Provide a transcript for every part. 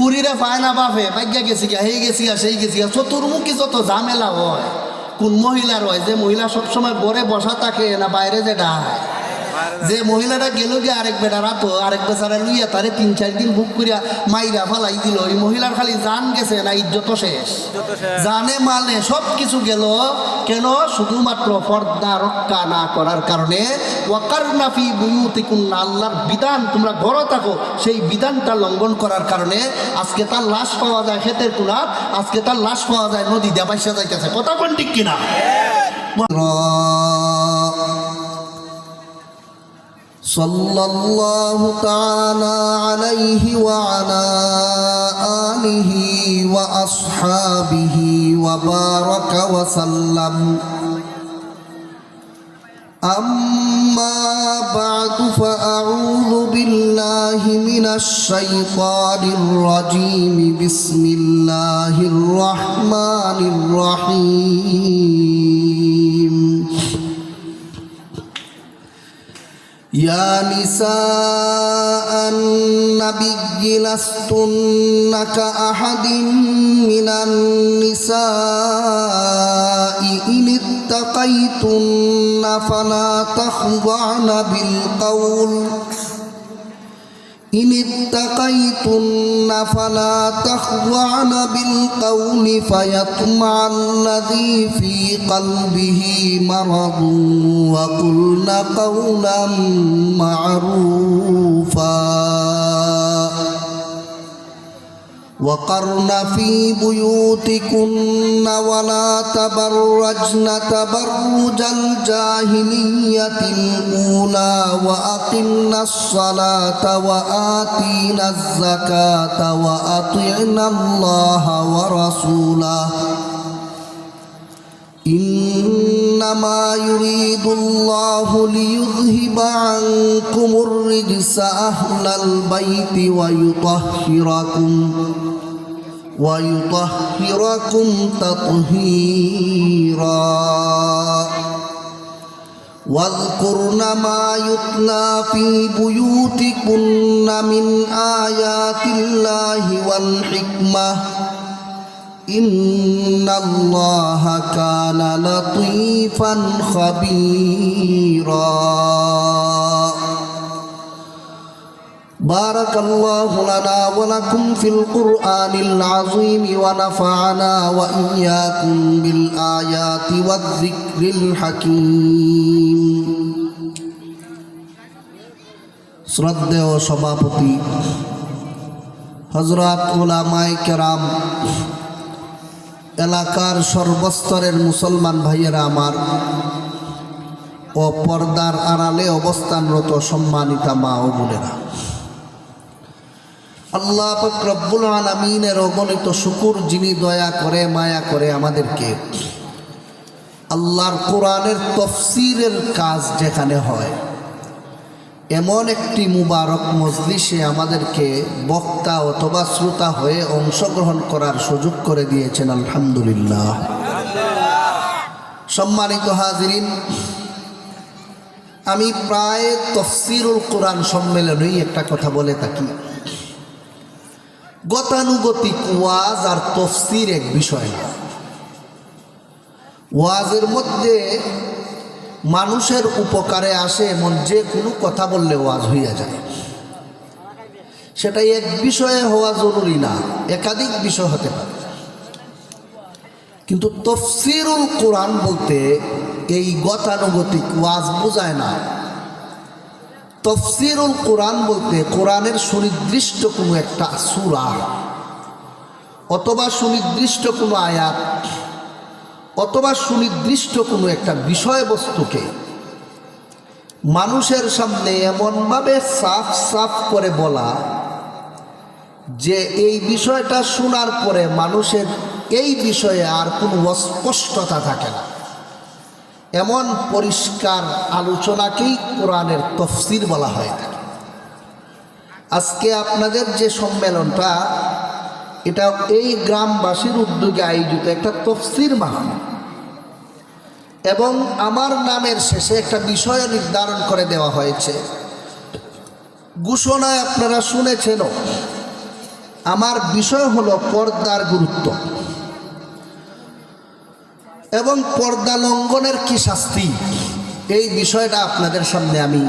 ফুরিরে পায় না বাপে ভাগ্যা গেছি গা সেই গেছি গা সেই গেছি গা চতুর্মুখী যত ঝামেলা হয় কোন মহিলার হয় যে মহিলা সবসময় ঘরে বসা থাকে না বাইরে যে ডায় যে মহিলাটা গেল গিয়ে আরেক বেটা রাতো আরেক বেচারা লুইয়া তারে ৩-৪ দিন বুক করিয়া মাইরা ফালাই দিল ওই মহিলার খালি জান গেছে না ইজ্জত শেষ জানে মালে সব কিছু গেল কেন শুধুমাত্র পর্দা রক্ষা না করার কারণে ওয়াকারনা ফি বুয়ুতিকুন্না আল্লাহর বিধান তোমরা ঘরে থাকো সেই বিধানটা লঙ্ঘন করার কারণে আজকে তার লাশ পাওয়া যায় ক্ষেতের কোনার আজকে তার লাশ পাওয়া যায় নদী দিয়ে ভাইসা যাইতেছে কথা কোন ঠিক কিনা সাল্লাল্লাহু তাআলা আলাইহি ওয়া আলা আলিহি ওয়া আসহাবিহি ওয়া বারাকা ওয়া সাল্লাম আম্মা বা'দু ফাআউযু বিল্লাহি মিনাশ শাইতানির রাজীম বিসমিল্লাহির রাহমানির রহিম يا نساء النبي لستن كأحد من النساء إن اتقيتن فلا تخضعن بالقول فيطمع الذي في قلبه مرض وقلن قولا معروفا وقرن في بيوتكن ولا تبرجن تبرج الجاهلية الأولى وأقمن الصلاة وآتينا الزكاة وأطعنا الله ورسوله إنما يريد الله ليذهب عنكم الرجس أهل البيت ويطهركم تطهيرا واذكرن ما يتلى في بيوتكن من آيات الله والحكمة إن الله كان لطيفا خبيرا بارك الله لنا ولكم في القرآن العظيم ونفعنا وإياكم بالآيات والذكر الحكيم শ্রদ্ধেয় সভাপতি হযরত উলামায়ে কেরাম এলাকার সর্বস্তরের মুসলমান ভাইয়েরা আমার ও পর্দার আড়ালে অবস্থানরত সম্মানিতা মা ও বোনেরা আল্লাহ পাক রব্বুল আলামিনের অগণিত শুকর যিনি দয়া করে মায়া করে আমাদেরকে আল্লাহর কোরআনের তাফসীরের কাজ যেখানে হয় এমন একটি মুবারক মজলিসে আমাদেরকে বক্তা অথবা শ্রোতা হয়ে অংশগ্রহণ করার সুযোগ করে দিয়েছেন আলহামদুলিল্লাহ। সম্মানিত হাজিরিন, আমি প্রায় তাফসীরুল কোরআন সম্মেলনেই একটা কথা বলে থাকি, গতানুগতিক ওয়াজ আর তাফসীর এক বিষয় না। ওয়াজের মধ্যে মানুষের উপকারে আসে এমন যে কোনো কথা বললে ওয়াজ হইয়া যায়। সেটা এক বিষয়ে হওয়া জরুরি না, একাধিক বিষয় হতে পারে। কিন্তু তাফসীরুল কোরআন বলতে এই গতানুগতিক ওয়াজ বোঝায় না। তাফসীরুল কোরআন বলতে কোরআনের সুনির্দিষ্ট কোনো একটা সূরা অথবা সুনির্দিষ্ট কোনো আয়াত অথবা সুনির্দিষ্ট কোনো একটা বিষয়বস্তুকে মানুষের সামনে এমনভাবে সাফ সাফ করে বলা যে এই বিষয়টা শোনার পরে মানুষের এই বিষয়ে আর কোনো অস্পষ্টতা থাকে না, এমন পরিষ্কার আলোচনাকেই কোরআনের তাফসীর বলা হয়ে থাকে। আজকে আপনাদের যে সম্মেলনটা, এটা এই গ্রামবাসীর উদ্যোগে আয়োজিত একটা তাফসীর মাহফিল, এবং আমার নামের শেষে একটা বিষয় নির্ধারণ করে দেওয়া হয়েছে। ঘোষণায় আপনারা শুনেছেন আমার বিষয় হলো পর্দার গুরুত্ব এবং পর্দা লঙ্ঘনের কি শাস্তি। এই বিষয়টা আপনাদের সামনে আমি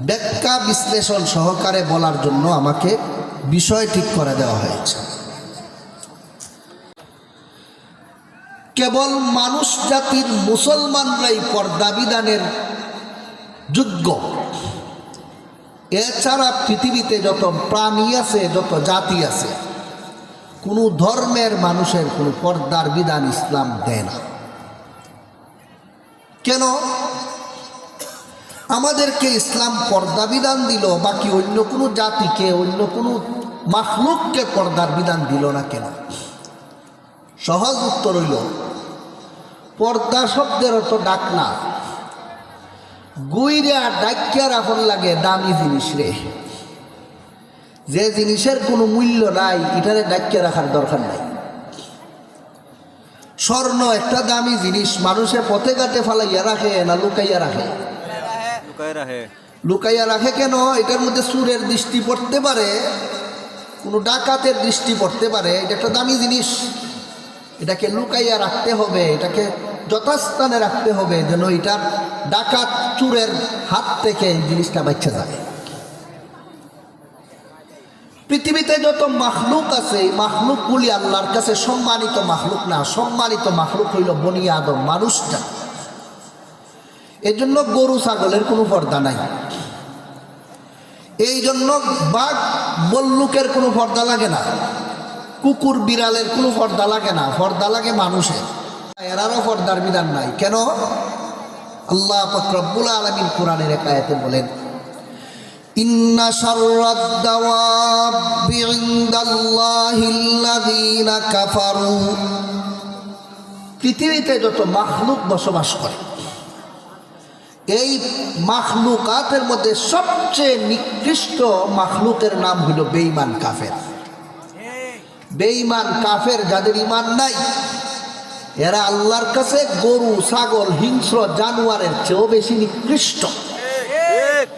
ব্যাখ্যা বিশ্লেষণ সহকারে বলার জন্য আমাকে বিষয় ঠিক করে দেওয়া হয়েছে। কেবল মানুষ জাতির মুসলমানরাই পর্দা বিধানের যোগ্য, এছাড়া পৃথিবীতে যত প্রাণী আছে, যত জাতি আছে, কোনো ধর্মের মানুষের কোনো পর্দার বিধান ইসলাম দেয় না। কেন আমাদেরকে ইসলাম পর্দা বিধান দিল, বাকি অন্য কোনো জাতিকে, অন্য কোনো মাখলুককে পর্দার বিধান দিল না কেন? সহজ উত্তর হইল, পর্দা শব্দের অর্থ ডাক না, গুইরা ডাকিয়া রাখন লাগে দামি জিনিস রে, যে জিনিসের কোনো মূল্য নাই এটারে ডাকিয়া রাখার দরকার নাই। স্বর্ণ একটা দামি জিনিস, মানুষের পথে ঘাটে ফালাইয়া রাখে না লুকাইয়া রাখে? লুকাইয়া রাখে কেন? এটার মধ্যে চোরের দৃষ্টি পড়তে পারে, কোনো ডাকাতের দৃষ্টি পড়তে পারে, এটা একটা দামি জিনিস, এটাকে লুকাইয়া রাখতে হবে, এটাকে যথাস্থানে রাখতে হবে, যেন এটার ডাকাত চোরের হাত থেকে এই জিনিসটা বাঁচা যায়। পৃথিবীতে যত মাখলুক আছে, এই মাখলুকগুলি আল্লাহর কাছে সম্মানিত মাখলুক না, সম্মানিত মাখলুক হইল বনি আদম, মানুষটা। এই জন্য গরু ছাগলের কোনো পর্দা নাই, এই জন্য বাঘ বল্লুকের কোনো পর্দা লাগে না, কুকুর বিড়ালের কোনো পর্দা লাগে না, পর্দা লাগে মানুষের। এরারও পর্দার বিধান নাই কেন? আল্লাহ পাক রব্বুল আলামিন কোরআনের এক আয়াতে বলেন, ইন্না শাররাদ দাওয়াবি ইনদাল্লাহিল্লাযীনা কাফারু। পৃথিবীতে যত মাখলুক বসবাস করে, এই মাখলুকাতের মধ্যে সবচেয়ে নিকৃষ্ট মাখলুকের নাম হলো বেঈমান কাফের। বেঈমান কাফের, যাদের ঈমান নাই, এরা আল্লাহর কাছে গরু ছাগল হিংস্র জানোয়ারের চেয়েও বেশি নিকৃষ্ট।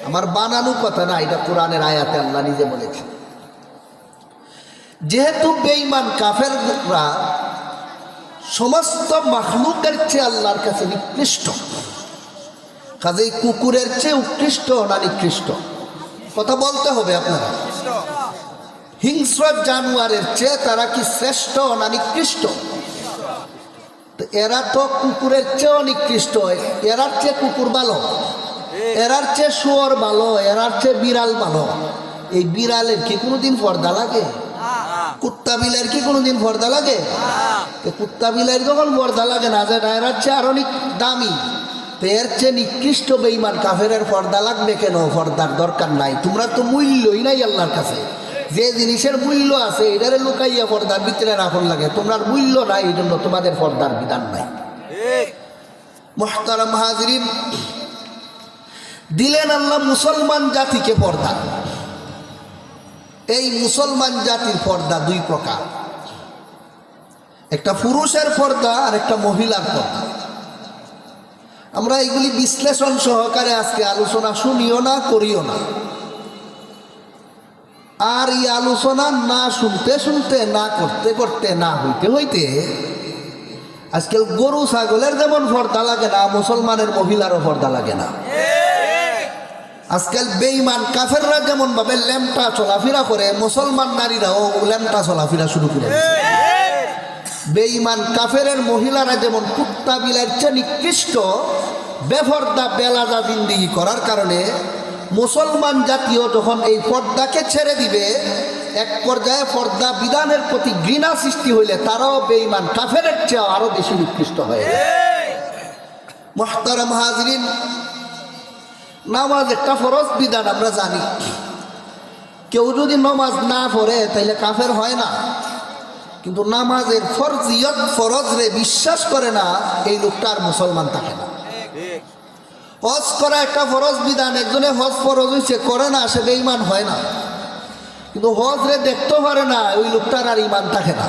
আমার বানানো কথা না, এটা কোরআনের আয়াতে আল্লাহ নিজে বলেছে। যেহেতু বেঈমান কাফেররা সমস্ত মাখলুকের চেয়ে আল্লাহর কাছে নিকৃষ্ট, কাজেই কুকুরের চেয়ে উৎকৃষ্ট না নিকৃষ্ট? কথা বলতে হবে আপনারা। হিংস্র জানোয়ারের চেয়ে তারা কি শ্রেষ্ঠ না নিকৃষ্ট? এরা তো কুকুরের চেয়েও নিকৃষ্ট, এরার চেয়ে কুকুর ভালো, এরার চেয়ে শুয়োর ভালো, এরার চেয়ে বিড়াল ভালো। এই বিড়ালের কি কোনোদিন পর্দা লাগে? কুত্তা বিলের কি কোনোদিন পর্দা লাগে? কুত্তা বিলের যখন পর্দা লাগে না, যেটা এরার চেয়ে আরো দামি, তো এর চেয়ে নিকৃষ্ট বেঈমান কাফেরের পর্দা লাগবে কেন? পর্দার দরকার নাই, তোমরা তো মূল্যই নাই আল্লাহর কাছে। যে জিনিসের মূল্য আছে এটারে লুকাইয়া পর্দার ভিতরে রাখুন লাগে, তোমার মূল্য নাই, এই জন্য তোমাদের পর্দার বিধান নাই। মুহতারাম হাজিরিন, দিলেন আল্লাহ মুসলমান জাতিকে পর্দা। এই মুসলমান জাতির পর্দা দুই প্রকার, একটা পুরুষের পর্দা আর একটা মহিলার পর্দা। আমরা এগুলি বিশ্লেষণ সহকারে আজকে আলোচনা শুনিও না, করিও না। আর এই আলোচনা না শুনতে শুনতে, না করতে করতে, না হইতে হইতে আজকাল গরু ছাগলের যেমন পর্দা লাগে না, মুসলমানের মহিলারও পর্দা লাগে না। আজকাল বেঈমান কাফেররা যেমন ভাবে ল্যাম্পটা চলাফেরা করে, মুসলমান নারীরাও ল্যাম্পটা চলাফেরা শুরু করে। বেঈমান কাফেরের মহিলারা যেমন কুত্তা বিলার চেয়ে নিকৃষ্ট, বেপর্দা বেলাজা জিন্দিগি করার কারণে মুসলমান জাতীয় যখন এই পর্দাকে ছেড়ে দিবে, এক পর্যায়ে পর্দা বিধানের প্রতি ঘৃণা সৃষ্টি হইলে তারাও বেঈমান কাফেরের চেয়ে আরো বেশি নিকৃষ্ট হয়। মুহতারাম হাজিরিন, নামাজ একটা ফরজ বিধান আমরা জানি। কেউ যদি নামাজ না পড়ে তাইলে কাফের হয় না, কিন্তু নামাজের ফরজিয়ত, ফরজ রে বিশ্বাস করে না, এই লোকটা আর মুসলমান থাকে না। হজ করা একটা ফরজ বিধান, একজনে হজ ফরজ হয়েছে করে না, সে বেঈমান হয় না, কিন্তু হজ রে দেখতে পারে না, ওই লোকটার আর ঈমান থাকে না।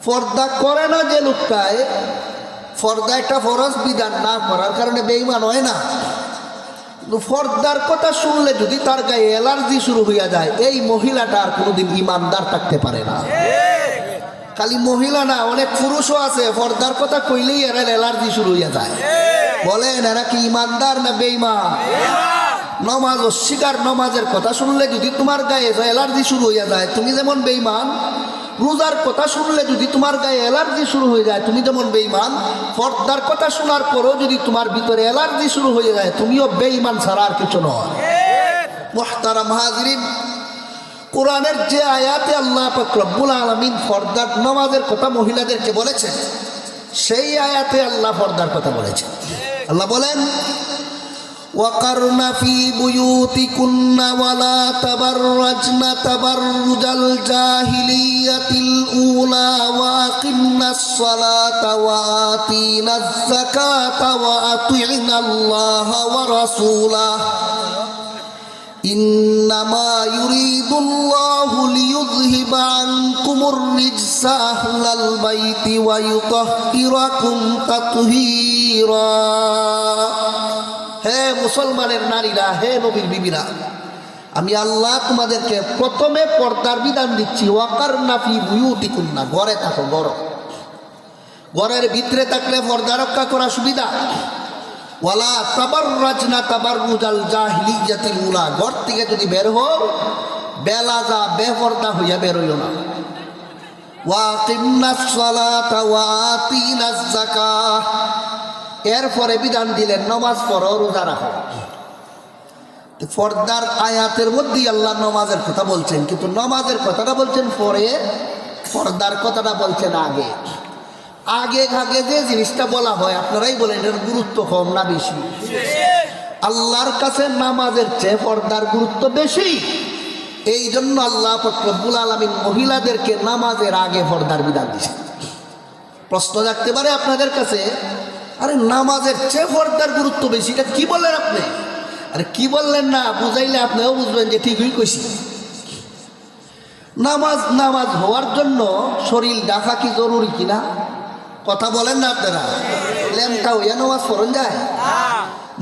পর্দা করে না যে লোকটায়, পর্দা একটা ফরজ বিধান না করার কারণে বেঈমান হয় না, পর্দার কথা শুনলে যদি তার গায়ে অ্যালার্জি শুরু হইয়া যায়, এই মহিলাটা আর কোনোদিন ইমানদার থাকতে পারে না। খালি মহিলা না, অনেক পুরুষও আছে পর্দার কথা কইলেই এরা অ্যালার্জি শুরু হইয়া যায়। বলেন এরা কি ইমানদার না বেঈমান? নমাজ অস্বীকার, নমাজের কথা শুনলে যদি তোমার গায়ে অ্যালার্জি শুরু হইয়া যায়, তুমি যেমন বেঈমান। রোজার কথা শুনলে যদি তোমার গায়ে অ্যালার্জি শুরু হয়ে যায়, তুমি যেমন বেঈমান। পর্দার কথা শোনার পরও যদি তোমার ভিতরে অ্যালার্জি শুরু হয়ে যায়, তুমিও বেঈমান ছাড়া আর কিছু নয়। মুহতারাম হাজিরিন, কোরআনের যে আয়াতে আল্লাহ পাক রব্বুল আলামিন পর্দার নামাজের কথা মহিলাদেরকে বলেছেন, সেই আয়াতে আল্লাহ পর্দার কথা বলেছেন। আল্লাহ বলেন, وقرن في بيوتكن ولا تبرجن تبرج الجاهلية الأولى وأقمن الصلاة وآتينا الزكاة وأطعنا الله ورسوله إنما يريد الله ليذهب عنكم الرجس أهل البيت ويطهركم تطهيرا। হে মুসলমানের নারীরা, হে নবীর বিবিরা, আমি আল্লাহ তোমাদেরকে প্রথমে পর্দার বিধান দিচ্ছি। ওয়াকারনা ফি বুয়ুতিকুন্না, ঘরে থাকো। ঘরের ভিতরে থাকলে পর্দা রক্ষা করা সুবিধা। ওয়ালা তাবাররাজনা তাবাররুজাল জাহিলিয়াতিল উলা, ঘর থেকে যদি বের হও বেলাজা বেপর্দা হইয়া বের হইও না। ওয়াকিমনাস সালাতা ওয়া আতিনাজ যাকাত, এরপরে বিধান দিলেন নামাজ পড়ো, রোজা রাখো। পর্দার আয়াতের মধ্যেই আল্লাহ নামাজের কথা বলছেন, কিন্তু নামাজের কথাটা বলছেন পরে, পর্দার কথাটা বলছেন আগে। আগে আগে যে জিনিসটা বলা হয় আপনারাই বলেন এর গুরুত্ব কম না বেশি? আল্লাহর কাছে নামাজের চেয়ে পর্দার গুরুত্ব বেশি। এই জন্য আল্লাহ পাক রব্বুল আলামিন মহিলাদেরকে নামাজের আগে পর্দার বিধান দিয়েছেন। প্রশ্ন রাখতে পারে আপনাদের কাছে, আরে নামাজের চেয়ে পর্দার গুরুত্ব বেশি, এটা কি বললেন আপনি? আরে কি বললেন না, বুঝাইলে আপনিও বুঝবেন যে ঠিকই কইছি। নামাজ হওয়ার জন্য শরীর ঢাকা কি জরুরি কিনা কথা বলেন না আপনারা? ল্যাম্পটা হইয়া নামাজ পড়ন যায়?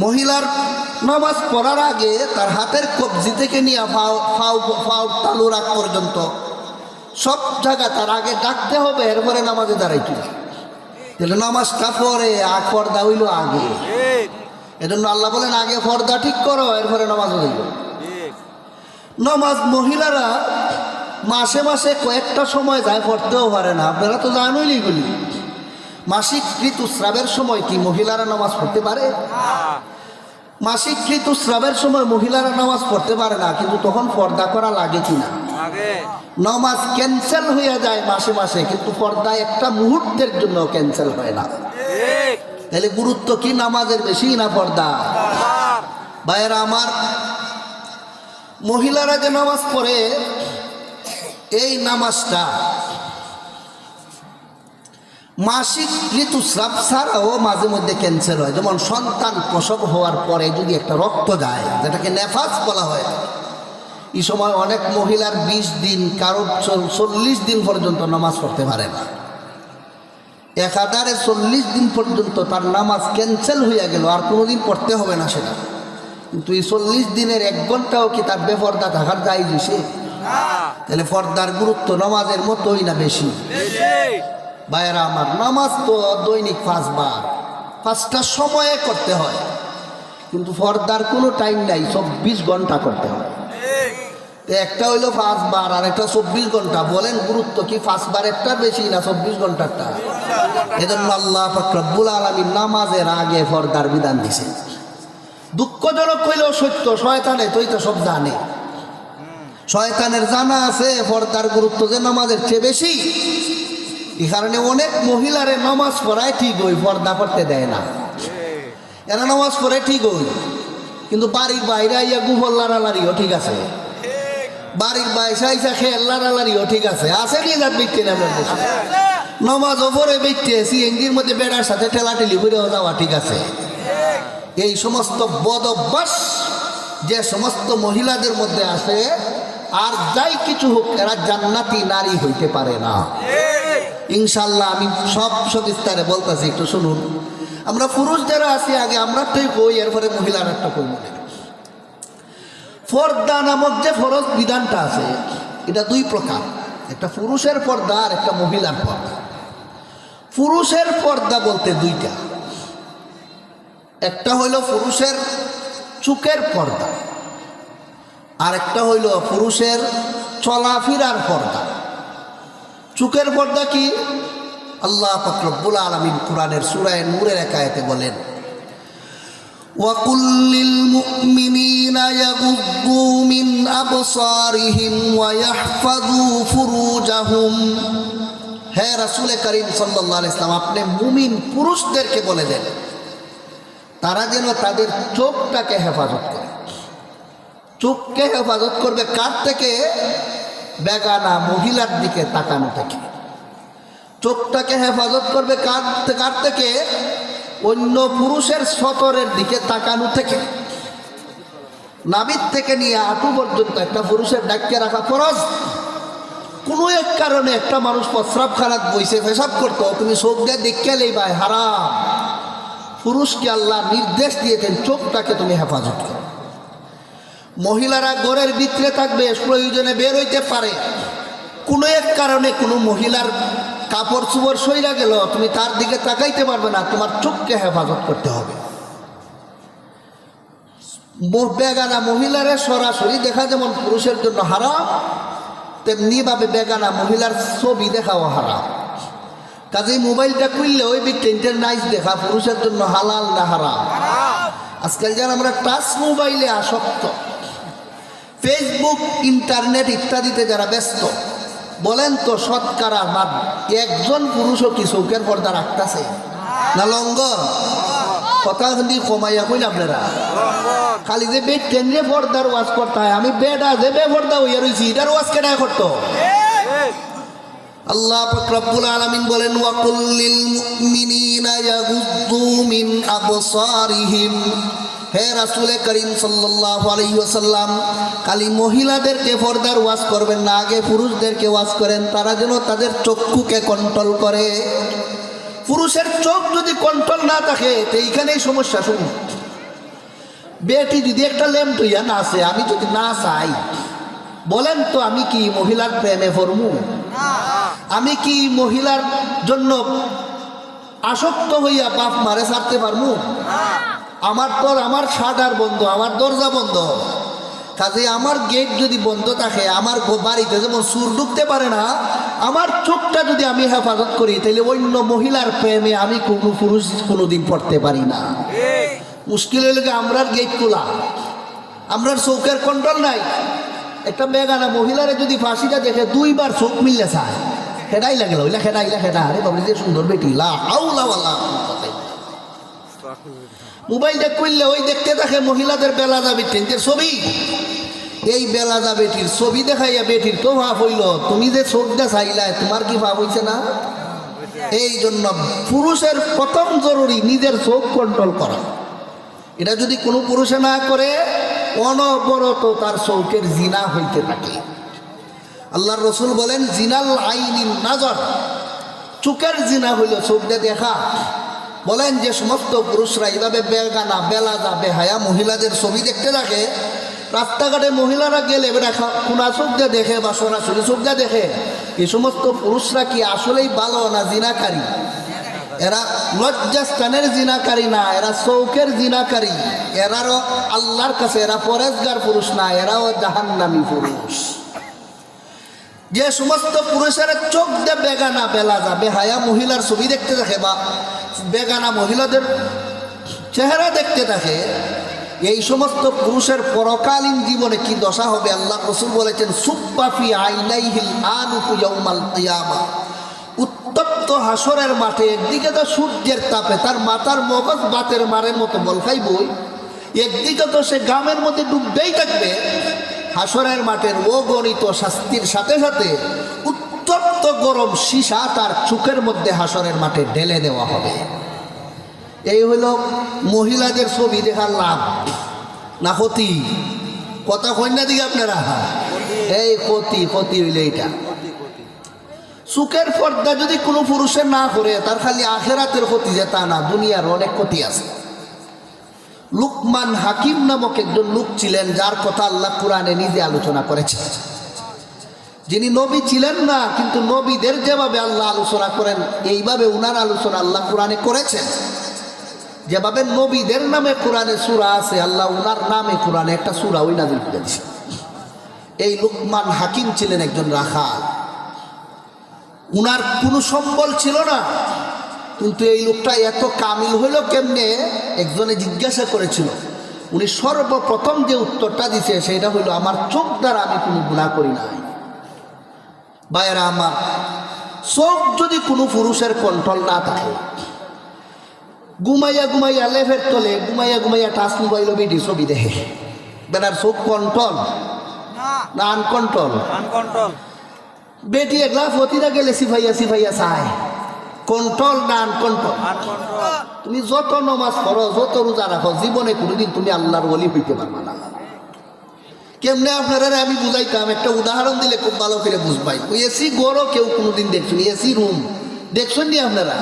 মহিলার নামাজ পড়ার আগে তার হাতের কবজি থেকে নিয়ে ফাউ তালু রাখ পর্যন্ত সব জায়গা তার আগে ডাকতে হবে, এরপরে নামাজে দাঁড়াইতে। তাহলে নামাজটা পরে আর পর্দা হইল আগে। এজন্য আল্লাহ বলেন আগে পর্দা ঠিক করো, এরপরে নামাজ হইল। নামাজ মহিলারা মাসে মাসে কয়েকটা সময় যায়, পড়তেও পারে না। আপনারা তো জানোই এগুলি। মাসিক ঋতুস্রাবের সময় কি মহিলারা নামাজ পড়তে পারে? মাসিক ঋতুস্রাবের সময় মহিলারা নামাজ পড়তে পারে না, কিন্তু তখন পর্দা করা লাগে কিনা? নামাজ ক্যান্সেল হয়ে যায় মাসে মাসে, কিন্তু পর্দা একটা মুহূর্তের জন্য ক্যান্সেল হয় না। তাহলে গুরুত্ব কি নামাজের বেশি না পর্দা? ভাইয়েরা আমার, মহিলারা যে নামাজ পড়ে এই নামাজটা মাসিক ঋতুস্রাব ছাড়াও মাঝে মধ্যে ক্যান্সেল হয়। যেমন সন্তান প্রসব হওয়ার পরে যদি একটা রক্ত যায়, যেটাকে নেফাস বলা হয়, এই সময় অনেক মহিলার 20 দিন, কারো 40 দিন পর্যন্ত নামাজ পড়তে পারে না। একাধারে 40 দিন পর্যন্ত তার নামাজ ক্যান্সেল হইয়া গেল, আর কোনোদিন পড়তে হবে না সেটা। কিন্তু এই 40 দিনের 1 ঘন্টাও কি তার বেপর্দা থাকার দায়ী দিছে? তাহলে পর্দার গুরুত্ব নামাজের মতোই না বেশি? ভাইয়েরা আমার, নামাজ তো দৈনিক 5 বার 5টা সময়ে করতে হয়, কিন্তু পর্দার কোনো টাইম নাই, 24 ঘন্টা করতে হয়। একটা হইলো 5 বার আর একটা 24 ঘন্টা। বলেন গুরুত্ব কি 5 বারেরটার বেশি না 24 ঘন্টারটা? এজন্য আল্লাহ পাক রব্বুল আলামিন নামাজের আগে পর্দার বিধান দিয়েছে। দুঃখজনক হইলেও সত্য, শয়তানে তো এটা সব জানে। শয়তানের জানা আছে পর্দার গুরুত্ব যে নামাজের চেয়ে বেশি। এই কারণে অনেক মহিলারে নামাজ পড়ায় ঠিক হই, পর্দা করতে দেয় না। এরা নামাজ পড়ে ঠিক হই, কিন্তু বাড়ির বাইরে আইয়া গুফল লাড়ালাড়িও ঠিক আছে, বাড়ির বাইসা আইসা খেল লাড়ালাড়িও ঠিক আছে। আছে কি যার ব্যক্তি নামের দেশে নামাজ ওপরে ব্যক্তি সিএনজির মধ্যে বেড়ার সাথে ঠেলাঠেলি করে যাওয়া ঠিক আছে। এই সমস্ত বদ অভ্যাস যে সমস্ত মহিলাদের মধ্যে আছে, আর যাই কিছু হোক, এরা জান্নাতি নারী হইতে পারে না ইনশাল্লাহ। আমি সব সবিস্তারে বলতেছি, একটু শুনুন। আমরা পুরুষ যারা আছি আগে আমরা তো কই, এরপরে মহিলারা একটা কই। পর্দা নামক যে ফরজ বিধানটা আছে এটা দুই প্রকার, একটা পুরুষের পর্দা আর একটা মহিলার পর্দা। পুরুষের পর্দা বলতে দুইটা, একটা হইল পুরুষের চোখের পর্দা আর একটা হইল পুরুষের চলাফেরার পর্দা। চোখের পর্দা কি? আল্লাহ পাক রব্বুল আলামিন কোরআনের সূরা নূরের এক আয়াতে বলেন, وَقُلْ لِلْمُؤْمِنِينَ يَغُضُّوا مِنْ أَبْصَارِهِمْ وَيَحْفَظُوا فُرُوجَهُمْ। হে রাসূল করিম সাল্লাল্লাহু আলাইহি ওয়াসাল্লাম, আপনি মুমিন পুরুষদেরকে বলে দেন তারা যেন তাদের চোখটাকে হেফাজত করে। চোখকে হেফাজত করবে কার থেকে? বেগানা মহিলার দিকে তাকানো থেকে। চোখটাকে হেফাজত করবে কার থেকে? অন্য পুরুষের সতরের দিকে তাকানো থেকে। নাভির থেকে নিয়ে হাঁটু পর্যন্ত একটা পুরুষের ডাকিয়ে রাখা ফরজ। কোনো এক কারণে একটা মানুষ প্রস্রাবখানাত বইসে পেশাব করতো, তুমি চোখ দিয়ে দেখে ভাই হারাম। পুরুষকে আল্লাহ নির্দেশ দিয়েছেন চোখটাকে তুমি হেফাজত করো। মহিলারা ঘরের ভিতরে থাকবে, প্রয়োজনে বের হইতে পারে। কোনো এক কারণে কোনো মহিলার কাপড় চুপড় সইরা গেল, তুমি তার দিকে তাকাইতে পারবে না, তোমার চোখকে হেফাজত করতে হবে। বেগানা মহিলারে সরাসরি দেখা যেমন পুরুষের জন্য হারাম, তেমনি ভাবে বেগানা মহিলার ছবি দেখাও হারাম। কাজেই মোবাইলটা খুললে ওই টেন্টের নাইস দেখা পুরুষের জন্য হালাল না হারাম? আজকাল যারা আমরা টাচ মোবাইলে আসক্ত, ফেসবুক ইন্টারনেট ইত্যাদিতে যারা ব্যস্ত, বলেন তো শতকরা একজন পুরুষও কি চৌকের পর্দা রাখতেছে না লঙ্ঘন? কথা কিন্তু কমাইয়া কইন আপনারা। খালি যে বেড টেনে পর্দার ওয়াজ করতে হয়, আমি বেডা যে বে পর্দা হইয়া রয়েছি এটার ওয়াজ কেটে করতো। আল্লাহ পাক রব্বুল আলামিন বলেন, ওয়াকুল লিল মুমিনিনা ইয়াগুদ্দু মিন আবসারিহিম। হে রাসূল করিম সাল্লাল্লাহু আলাইহি ওয়াসাল্লাম, খালি মহিলাদেরকে পর্দার ওয়াজ করবেন না, আগে পুরুষদেরকে ওয়াজ করেন তারা যেন তাদের চক্ষুকে কন্ট্রোল করে। পুরুষের চোখ যদি কন্ট্রোল না থাকে তো এইখানেই সমস্যা। শুনুন, বেটি যদি একটা ল্যাম্প হইয়া না আছে, আমি যদি না চাই, বলেন তো আমি কি মহিলার প্রেমে পড়মু? আমি কি মহিলার জন্য আসক্ত হইয়া বাপ মারে ছাড়তে পারমু? আমার শাটার বন্ধ, আমার দরজা বন্ধ। কাজে আমার গেট যদি বন্ধ থাকে, আমার বাড়িতে যেমন চোর ঢুকতে পারে না, আমার চোখটা যদি আমি হেফাজত করি, তাহলে অন্য মহিলার প্রেমে আমি কোনো পুরুষ কোনোদিন পড়তে পারি না। মুশকিল হইলে আমরার গেট খোলা, আমরার চোখের কন্ট্রোল নাই। একটা বেগানা মহিলারে যদি ফাঁসিটা দেখে দুইবার চোখ মিললে চায়, খেডাই লাগলো ওইলা খেডা আরে বাবু যে সুন্দর বেটি লা হাওলা ওয়ালা। মোবাইলটা খুললে ওই দেখতে দেখে মহিলাদের বেলাজা বেটির ছবি। এই বেলাজা বেটির ছবি দেখাইয়া বেটির তো ভাব হইল, তুমি যে চোখটা চাইলা তোমার কি ভাব হইছে না? এই জন্য পুরুষের প্রথম জরুরি নিজের চোখ কন্ট্রোল করা। এটা যদি কোনো পুরুষে না করে, অনবরত তার চোখের জিনা হইতে থাকে। আল্লাহর রাসূল বলেন, জিনাল আইনিন নাজর, চোখের জিনা হইল চোখ দিয়ে দেখা। বলেন যে সমস্ত পুরুষরা এইভাবে বেগানা বেলাজা বেহায়া মহিলাদের ছবি দেখতে থাকে, রাস্তাঘাটে মহিলারা গেলে কোনা চোখ দিয়ে দেখে বা সরাসরি চোখ দিয়ে দেখে, এই সমস্ত পুরুষরা কি আসলেই ভালো না জিনাকারী? এরা লজ্জাস্থানের জিনাকারী না, এরা চৌকের জিনাকারী। এরারও আল্লাহর কাছে এরা পরেজগার পুরুষ না, এরাও জাহান্নামী পুরুষ। যে সমস্ত পুরুষের চোখ দিয়ে বেগানা বেলাজা বেহায়া মহিলার ছবি দেখতে থাকে বা বেগানা মহিলাদের চেহারা দেখতে থাকে, এই সমস্ত পুরুষের পরকালীন জীবনে কি দশা হবে আল্লাহ রাসূল বলেছেন, সুপ্পাফি আইনাইহিল আনুকু ইয়াউমাল কিয়ামা। উত্তপ্ত হাসরের মাঠে একদিকে তো সূর্যের তাপে তার মাথার মগজ বাতের মারের মতো বল খাইবই, একদিকে তো সে গামের মধ্যে ডুবতেই থাকবে। হাসরের মাঠের অগণিত শাস্তির সাথে সাথে উত্তপ্ত গরম সীসা তার চোখের মধ্যে হাসরের মাঠে ঢেলে দেওয়া হবে। এই হইল মহিলাদের ছবি দেখার লাভ না ক্ষতি? কথা কই না দিকে আপনারা? এই ক্ষতি হইলে এইটা। চোখের পর্দা যদি কোনো পুরুষের না করে, তার খালি আখেরাতের ক্ষতি, যে তা না, দুনিয়ার অনেক ক্ষতি আছে। লুকমান হাকিম নামক একজন লোক ছিলেন, যার কথা আল্লাহ কোরআনে নিজে আলোচনা করেছেন। যিনি নবী ছিলেন না, কিন্তু নবীদের যেভাবে আল্লাহ আলোচনা করেন এইভাবে উনার আলোচনা আল্লাহ কোরআনে করেছেন। যেভাবে নবীদের নামে কোরআনে সূরা আছে, আল্লাহ উনার নামে কোরআনে একটা সূরা ওই নাযিল করে দিয়েছেন। এই লুকমান হাকিম ছিলেন একজন রাখাল। উনার কোনো সম্বল ছিল না, কিন্তু এই লোকটা এত কামিল হইল কেমনে, একজনে জিজ্ঞাসা করেছিল। উনি সর্বপ্রথম যে উত্তরটা দিছে সেটা হইল, আমার চোখ দ্বারা আমি কোনো গুনাহ করি নাই। ভাইয়েরা আমার, চোখ যদি কোনো পুরুষের কন্ট্রোল না থাকে, ঘুমাইয়া ঘুমাইয়া লেফের তলে ঘুমাইয়া ঘুমাইয়া টাচ মোবাইল বেটি ছবি দেখে, বেটার চোখ কন্ট্রোল না আনকন্ট্রোল? বেটি এগুলা ফতিরা গেলে সিফাইয়া সিফাইয়া চায়, কন্ট্রোল না আনকন্ট্রোল? তুমি যত নমাজ পড়ো, যত রোজা রাখো, জীবনে কোনোদিন তুমি আল্লাহর ওলি হইতে পারবা না। কেমনে আপনারা আমি বুঝাইতাম, একটা উদাহরণ দিলে খুব ভালো করে বুঝবাই। এসি গরো কেউ কোনোদিন দেখছেন? এসি রুম দেখছেন নি আপনারা?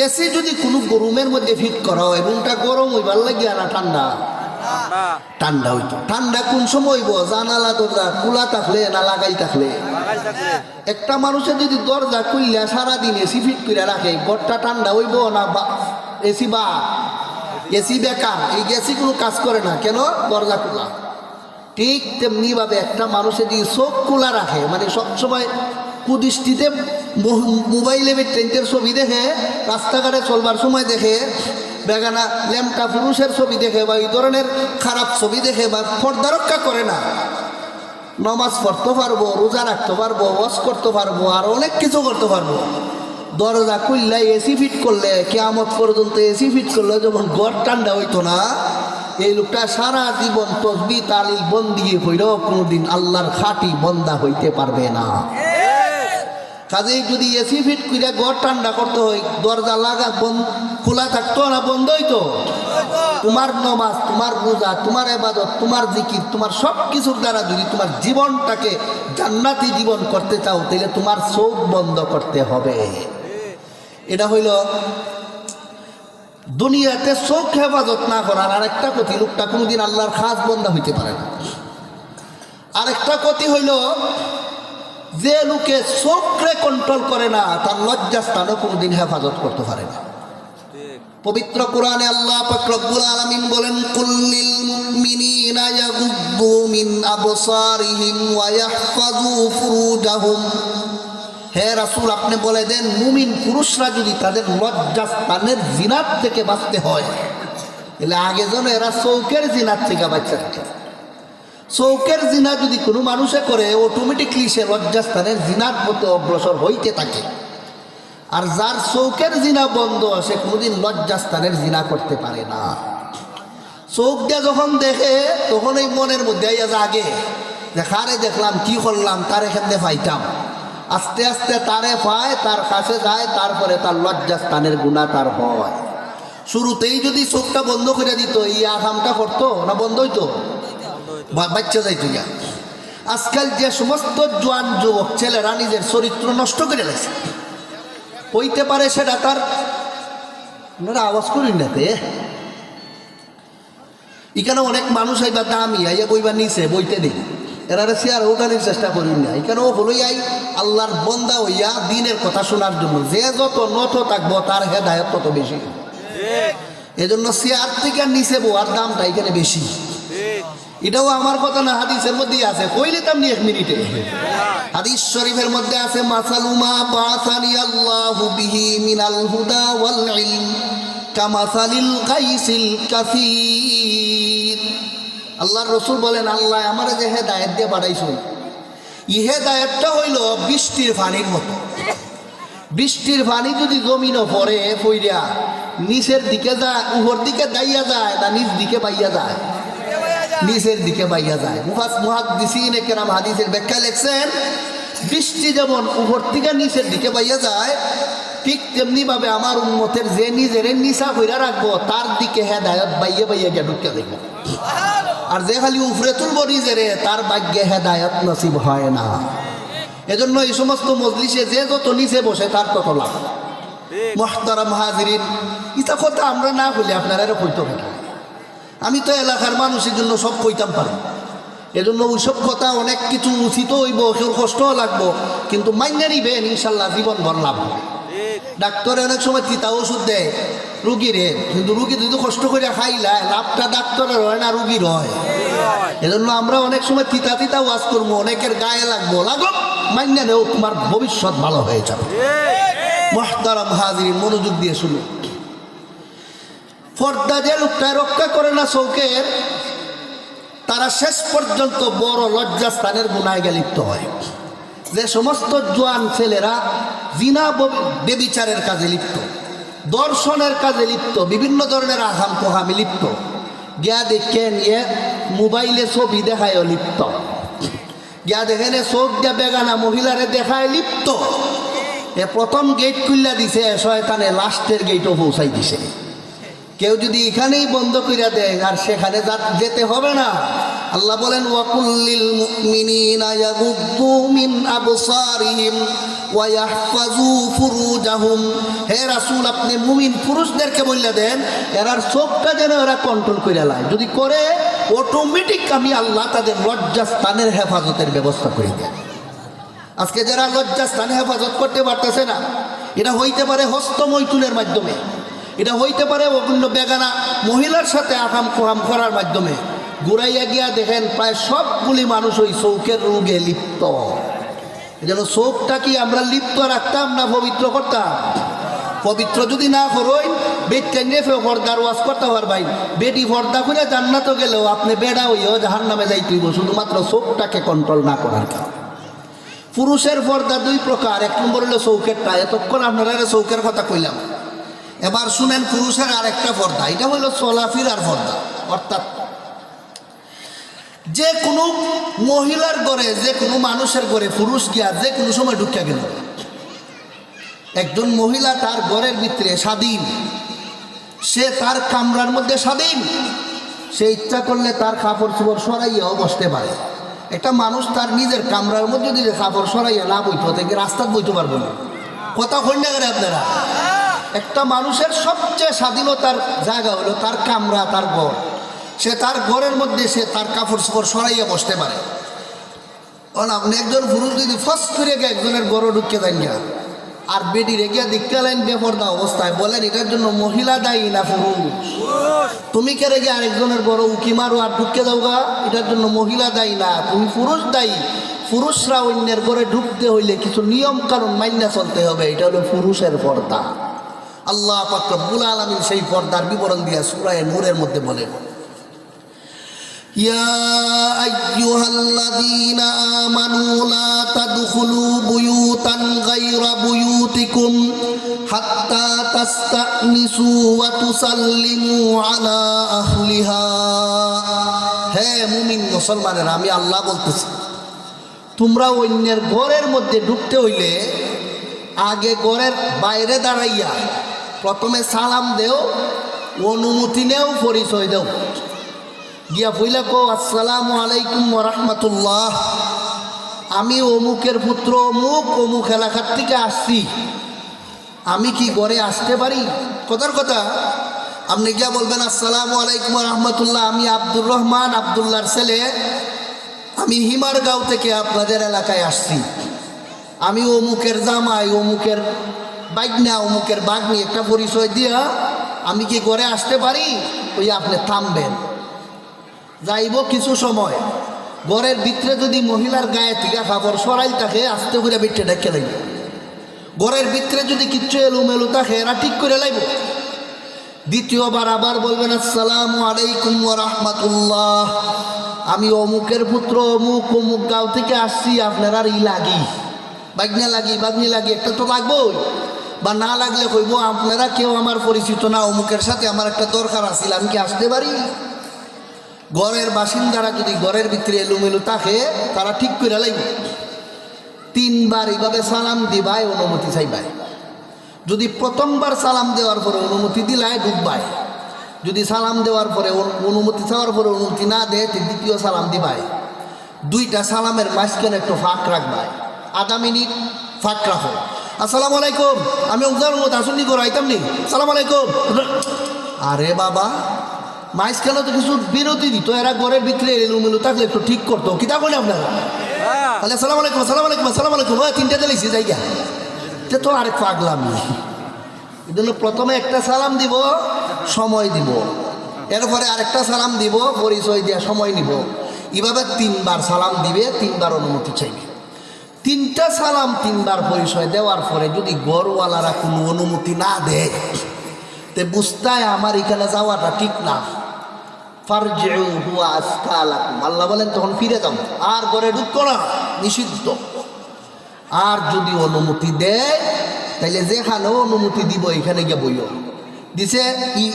এসি যদি কোনো রুমের মধ্যে ফিট করা হয়, রুমটা গরম হইবার লাগিয়া না ঠান্ডা? ঠান্ডা হইতো। ঠান্ডা কোন সময় হইব? জানালা দরজা খোলা থাকলে না লাগাই থাকলে? একটা মানুষের যদি দরজা খুললে সারাদিন এসি ফিট করে রাখে, ঘরটা ঠান্ডা হইব না? এসি বা এসি বেকার, এই এসি কোনো কাজ করে না কেন? দরজা খোলা। ঠিক তেমনি ভাবে একটা মানুষের যদি চোখ খোলা রাখে, মানে সবসময় কুদৃষ্টিতে মোবাইলে ট্রেনের ছবি দেখে, রাস্তাঘাটে চলবার সময় দেখে, বেগানা ল্যাম্পটা পুরুষের ছবি দেখে, বা এই ধরনের খারাপ ছবি দেখে, বা পর্দা রক্ষা করে না, নমাজ পড়তে পারবো, রোজা রাখতে পারবো, ওয়াজ করতে পারবো, আর অনেক কিছু করতে পারবো। দরজা খুললে এসি ফিট করলে, কিয়ামত পর্যন্ত এসি ফিট করলে যখন ঘর ঠান্ডা হইতো না, এই লোকটা সারা জীবন তসবিহ তালিল বন্দিয়ে হইলেও কোনোদিন আল্লাহর খাঁটি বন্দা হইতে পারবে না। কাজেই যদি এসি ফিট করে ঘর ঠান্ডা করতে হয়, দরজা লাগা খোলা থাকতো না বন্ধ হইতো? তোমার নমাজ, তোমার রোজা, তোমার ইবাদত, তোমার জিকির, তোমার সব কিছুর দ্বারা যদি তোমার জীবনটাকে জান্নাতি জীবন করতে চাও, তাহলে তোমার চোখ বন্ধ করতে হবে। এটা হইল দুনিয়াতে চোখ হেফাজত না করার আরেকটা ক্ষতি। লোকটা কোনোদিন আল্লাহর খাস বন্দা হইতে পারে না। আরেকটা ক্ষতি হইল, যে লোকে চোখকে কন্ট্রোল করে না, তার লজ্জাস্থানও কোনোদিন হেফাজত করতে পারে না। পবিত্র কোরআনে আল্লাহ পাক রব্বুল আলামিন বলেন, কুল্লিল মুমিনিনা ইয়াগুদ্দু মিন আবসারিহিম ওয়া ইয়াহফাযু ফুরুজাহুম। হে রাসূল, আপনি বলে দেন, মুমিন পুরুষরা যদি তাদের লজ্জাস্থানের জিনাত থেকে বাঁচতে হয়, তাহলে আগে যেন এরা চৌকের জিনাত থেকে বাঁচতে থাকে। চৌকের জিনা যদি কোনো মানুষে করে, অটোমেটিকলি সে লজ্জাস্থানের জিনার মতো অগ্রসর হইতে থাকে। আর যার চৌকের জিনা বন্ধ, সে কোনোদিন লজ্জাস্থানের জিনা করতে পারে না। চোখ দিয়ে যখন দেখে, তখন এই মনের মধ্যে আগে দেখারে দেখলাম, কি করলাম, তার এখান দিয়ে পাইতাম। আস্তে আস্তে তারে পায়, তার কাছে যায়, তারপরে তার লজ্জাস্থানের গুণা তার হয়। শুরুতেই যদি চোখটা বন্ধ করে দিত, এই আকামটা করতো না? বন্ধ হইতো, বাচ্চা যাইতো। আজকাল যে সমস্ত জোয়ান যুবক ছেলেরা নিজের চরিত্র নষ্ট করে লাগছে, হইতে পারে সেটা তার, আপনারা আওয়াজ করেন না তে, এখানে অনেক মানুষ আইবা দামি আইয়া বইবার নিচে বইতে নেই, এরা চেয়ার উঠানোর চেষ্টা করি না। এখানে ও হলোই আই আল্লাহর বন্দা হইয়া দিনের কথা শোনার জন্য। যে যত নত থাকবো তার হেদায়ত তত বেশি। এজন্য চেয়ার থেকে নিচে বোয়ার দামটা এখানে বেশি। এটাও আমার কথা না, হাদিসের মধ্যেই আছে, কইলে তামনি 1 মিনিটে। হাদিস শরীফের মধ্যে আছে, মাসালুমা বাসানি আল্লাহু বিহি মিনাল হুদা ওয়াল ইলম কামাসালিল গাইসিল কাসীর। আল্লাহর রাসূল বলেন, আল্লাহ আমারে যে হেদায়েত দিয়ে পাঠাইছেন, এই হেদায়েতটা হইল বৃষ্টির পানির মতো। বৃষ্টির পানি যদি জমিনও পড়ে, পইরা নিচের দিকে যায়, উপর দিকে দাইয়া যায় না নিচ দিকে বাইয়া যায়? নিচের দিকে বাইয়া যায়। মুহাদ্দিসিনে কেরাম হাদিসের ব্যাখ্যা লিখছেন, বৃষ্টি যেমন উপর থেকে নিচের দিকে বাইয়া যায়, ঠিক তেমনি ভাবে আমার উম্মতের যে নিজের নিশা কইরা রাখবো, তার দিকে হেদায়েত বাইয়া বাইয়া গিয়ে ঢুকে দেখবো। আর যে খালি উফরে তুলবো নিজেরে, তার ভাগ্যে হেদায়েত নসিব হয় না। এজন্য এই সমস্ত মজলিসে যে যত নিচে বসে তার তত লাভ। মুহতারাম হাজিরিন, ইটা কথা আমরা না বলি আপনারা কইতে হবে। আমি তো এলাকার মানুষের জন্য সব কইতাম পারি, এজন্য ওইসব কথা অনেক কিছু উচিত হইব, কেউ কষ্টও লাগবো, কিন্তু মাইনে নিবেন ইনশাল্লাহ জীবন ভর লাভ হবে। ডাক্তারে অনেক সময় তিতা ওষুধ দেয় রুগীরে, কিন্তু রুগী যদি কষ্ট করে খাইলায় লাভটা ডাক্তারের হয় না রুগীর হয়। এজন্য আমরা অনেক সময় তিতা তিতা ওয়াজ করবো, অনেকের গায়ে লাগবো, লাগো মাইনে নেও, তোমার ভবিষ্যৎ ভালো হয়ে যাবে। মুহতারাম হাজিরিন, মনোযোগ দিয়ে শুনুন। পর্দা যে লোকটা রক্ষা করে না চৌকের, তারা শেষ পর্যন্ত বড় লজ্জাস্থানের গুনায় লিপ্ত হয়। যে সমস্ত জোয়ান ছেলেরা জিনা বেবিচারের কাজে লিপ্ত, দর্শনের কাজে লিপ্ত, বিভিন্ন ধরনের আহাম পোহামে লিপ্ত, গিয়া দেখে নিয়ে মোবাইলে ছবি দেখায় লিপ্ত, গিয়া দেখেন চোখ দিয়া বেগানা মহিলারে দেখায় লিপ্ত, এ প্রথম গেট খুললা দিছে শয়তানে, লাস্টের গেটও পৌঁছাই দিছে। কেউ যদি এখানেই বন্ধ কইরা দেয় আর সেখানে যেতে হবে না। আল্লাহ বলেন ওয়াকুল্লিল মুমিনিনা ইয়াগুদ্দু মিন আবসারিহিম ওয়া ইয়াহফাজু ফুরুজাহুম। হে রাসূল, আপনি মুমিন পুরুষদেরকে বলে দেন এরার চোখটা যেন এরা কন্ট্রোল কইরা লায়, যদি করে অটোমেটিক আমি আল্লাহ তাদের লজ্জাস্থানের হেফাজতের ব্যবস্থা করে দেন। আজকে যারা লজ্জাস্থানে হেফাজত করতে পারতেছে না, এটা হইতে পারে হস্তমৈথুনের মাধ্যমে, এটা হইতে পারে অন্য বেগানা মহিলার সাথে আকাম কোহাম করার মাধ্যমে। ঘুরাইয়া গিয়া দেখেন প্রায় সবগুলি মানুষ ওই চৌকের রোগে লিপ্ত। যেন চোখটা কি আমরা লিপ্ত রাখতাম না পবিত্র করতাম? পবিত্র যদি না করই বেটটা নিয়ে পর্দার ওয়াজ করতে পারবাই, বেটি পর্দা করে জান্নাতে গেলেও আপনি বেড়া হইও জাহান্নামে যাইতেইব, শুধুমাত্র চোখটাকে কন্ট্রোল না করার কারণে। পুরুষের পর্দা দুই প্রকার, এক নম্বর হলো চৌকেরটা, এতক্ষণ আপনারা চৌকের কথা কইলাম। এবার শুনেন পুরুষের আরেকটা পর্দা, এটা হলো চলাফেরার পর্দা। অর্থাৎ যে কোনো মহিলার ঘরে, যে কোনো মানুষের ঘরে পুরুষ গিয়া যে কোনো সময় ঢুকিয়া গেল, একজন মহিলা তার ঘরের ভিতরে স্বাধীন, সে তার কামরার মধ্যে স্বাধীন, সে ইচ্ছা করলে তার কাপড় চোপড় সরাইয়াও বসতে পারে। একটা মানুষ তার নিজের কামরার মধ্যে যদি কাপড় সরাইয়া না বইতে থেকে রাস্তায় বইতে পারবো না। কথা কন্যা করে আপনারা, একটা মানুষের সবচেয়ে স্বাধীনতার জায়গা হলো তার কামরা, তার ঘর। সে তার ঘরের মধ্যে সে তার কাপড় চোপড় সরাইয়া বসতে পারে। কারণ আপনি একজন পুরুষ যদি ফার্স্ট করে গিয়ে একজনের ঘরে ঢুকে দেন গিয়া আর বেটি রেগিয়া দেখতে লাইন বেপর্দা অবস্থায়, বলেন এটার জন্য মহিলা দায়ী না পুরুষ? তুমি কে রেগে আরেকজনের ঘরে উকি মারো আর ঢুকে যাও গা, এটার জন্য মহিলা দায়ী না, তুমি পুরুষ দায়ী। পুরুষরা অন্যের ঘরে ঢুকতে হইলে কিছু নিয়ম কানুন মাইনা চলতে হবে, এটা হলো পুরুষের পর্দা। আল্লাহ পাক রব্বুল আলামিন সেই পর্দার বিবরণ দিয়া সূরা নূরের মধ্যে বলেন, ইয়া আইয়ুহাল্লাযীনা আমানু লা তাদখুলু বুয়ুতান গায়রা বুয়ুতিকুম হাত্তা তাস্তানিসু ওয়া তুসাল্লিমু আলা আহলিহা। হে মুমিন মুসলমানেরা, আমি আল্লাহ বলতেছি, তোমরা অন্যের ঘরের মধ্যে ঢুকতে হইলে আগে ঘরের বাইরে দাঁড়াইয়া প্রথমে সালাম দেও, অনুমতি নেও, পরিচয় দেও। গিয়া বইলা কো আসসালামু আলাইকুম ওয়া রাহমাতুল্লাহ, আমি অমুকের পুত্র অমুক, অমুক এলাকার থেকে আসছি, আমি কি ঘরে আসতে পারি? কথার কথা, আপনি গিয়া বলবেন আসসালামু আলাইকুম ওয়া রাহমাতুল্লাহ, আমি আব্দুর রহমান, আব্দুল্লাহর ছেলে, আমি হিমারগাঁও থেকে আপনাদের এলাকায় আসছি, আমি অমুকের জামাই, অমুকের বাইকনা, অমুকের বাগনি, একটা পরিচয় দিয়া আমি কি ঘরে আসতে পারি? ওই আপনি থামবেন, যাইব কিছু সময়, ঘরের ভিতরে যদি মহিলার গায়ে থেকে কাপড় সরাই থাকে আস্তে করে বেটে ডেকে লাগবে। ঘরের ভিতরে যদি কিচ্ছু এলোমেলো থাকে এরা ঠিক করে লাগবে। দ্বিতীয়বার আবার বলবেন আসসালামু আলাইকুম ওয়া রাহমাতুল্লাহ, আমি অমুকের পুত্র অমুক, অমুক গাঁও থেকে আসছি, আপনার আর ই লাগি, বাগনা লাগি, বাগনি লাগি, একটা তো লাগবেই। বা না লাগলে কইব আপনারা কেউ আমার পরিচিত না, অমুকের সাথে আমার একটা দরকার আছিল, আমি কি আসতে পারি? ঘরের বাসিন্দারা যদি ঘরের ভিতরে এলোমেলো থাকে তারা ঠিক করে লাগবে। 3 বার এইভাবে সালাম দিবাই, অনুমতি চাইবাই। যদি প্রথমবার সালাম দেওয়ার পরে অনুমতি দিলাই ঢুকবাই, যদি সালাম দেওয়ার পরে অনুমতি চাওয়ার পরে অনুমতি না দেয় দ্বিতীয় সালাম দিবাই। 2টা সালামের মাঝখানে একটু ফাঁক রাখবাই, আধা মিনিট ফাঁক রাখো। আসসালামু আলাইকুম, আমি উজার মত আসুন নি করে আইতাম নি, সালাম আলাইকুম। আরে বাবা, মাঝখানে তো কিছু বিরতি দিত, এরা ঘরের ভিতরে এলোমেলো থাকলে একটু ঠিক করতো, কিতা বলে আপনারা? তাহলে আসসালামু আলাইকুম আসসালামু আলাইকুম আসসালামু আলাইকুম, তিনটা দিলেছি জায়গা, যে তো আরেক পাগলামি। এই জন্য প্রথমে একটা সালাম দিব, সময় দিব, এরপরে আরেকটা সালাম দিব, পরিচয় দিয়া সময় নিব, এভাবে 3 বার সালাম দিবে, 3 বার অনুমতি চাইবে। 3টা সালাম 3 বার পরিচয় দেওয়ার পরে যদি ঘরওয়ালারা কোনো অনুমতি না দেয়, তে বুঝতায় আমার এখানে যাওয়াটা ঠিক না। ফারজিউ হুয়া আজকা লাকুম, আল্লাহ বলেন তখন ফিরে যাও, আর ঘরে ঢুকো না, নিষিদ্ধ। আর যদি অনুমতি দেয় তাইলে যেখানেও অনুমতি দিব এখানে গিয়ে বইও। দিছে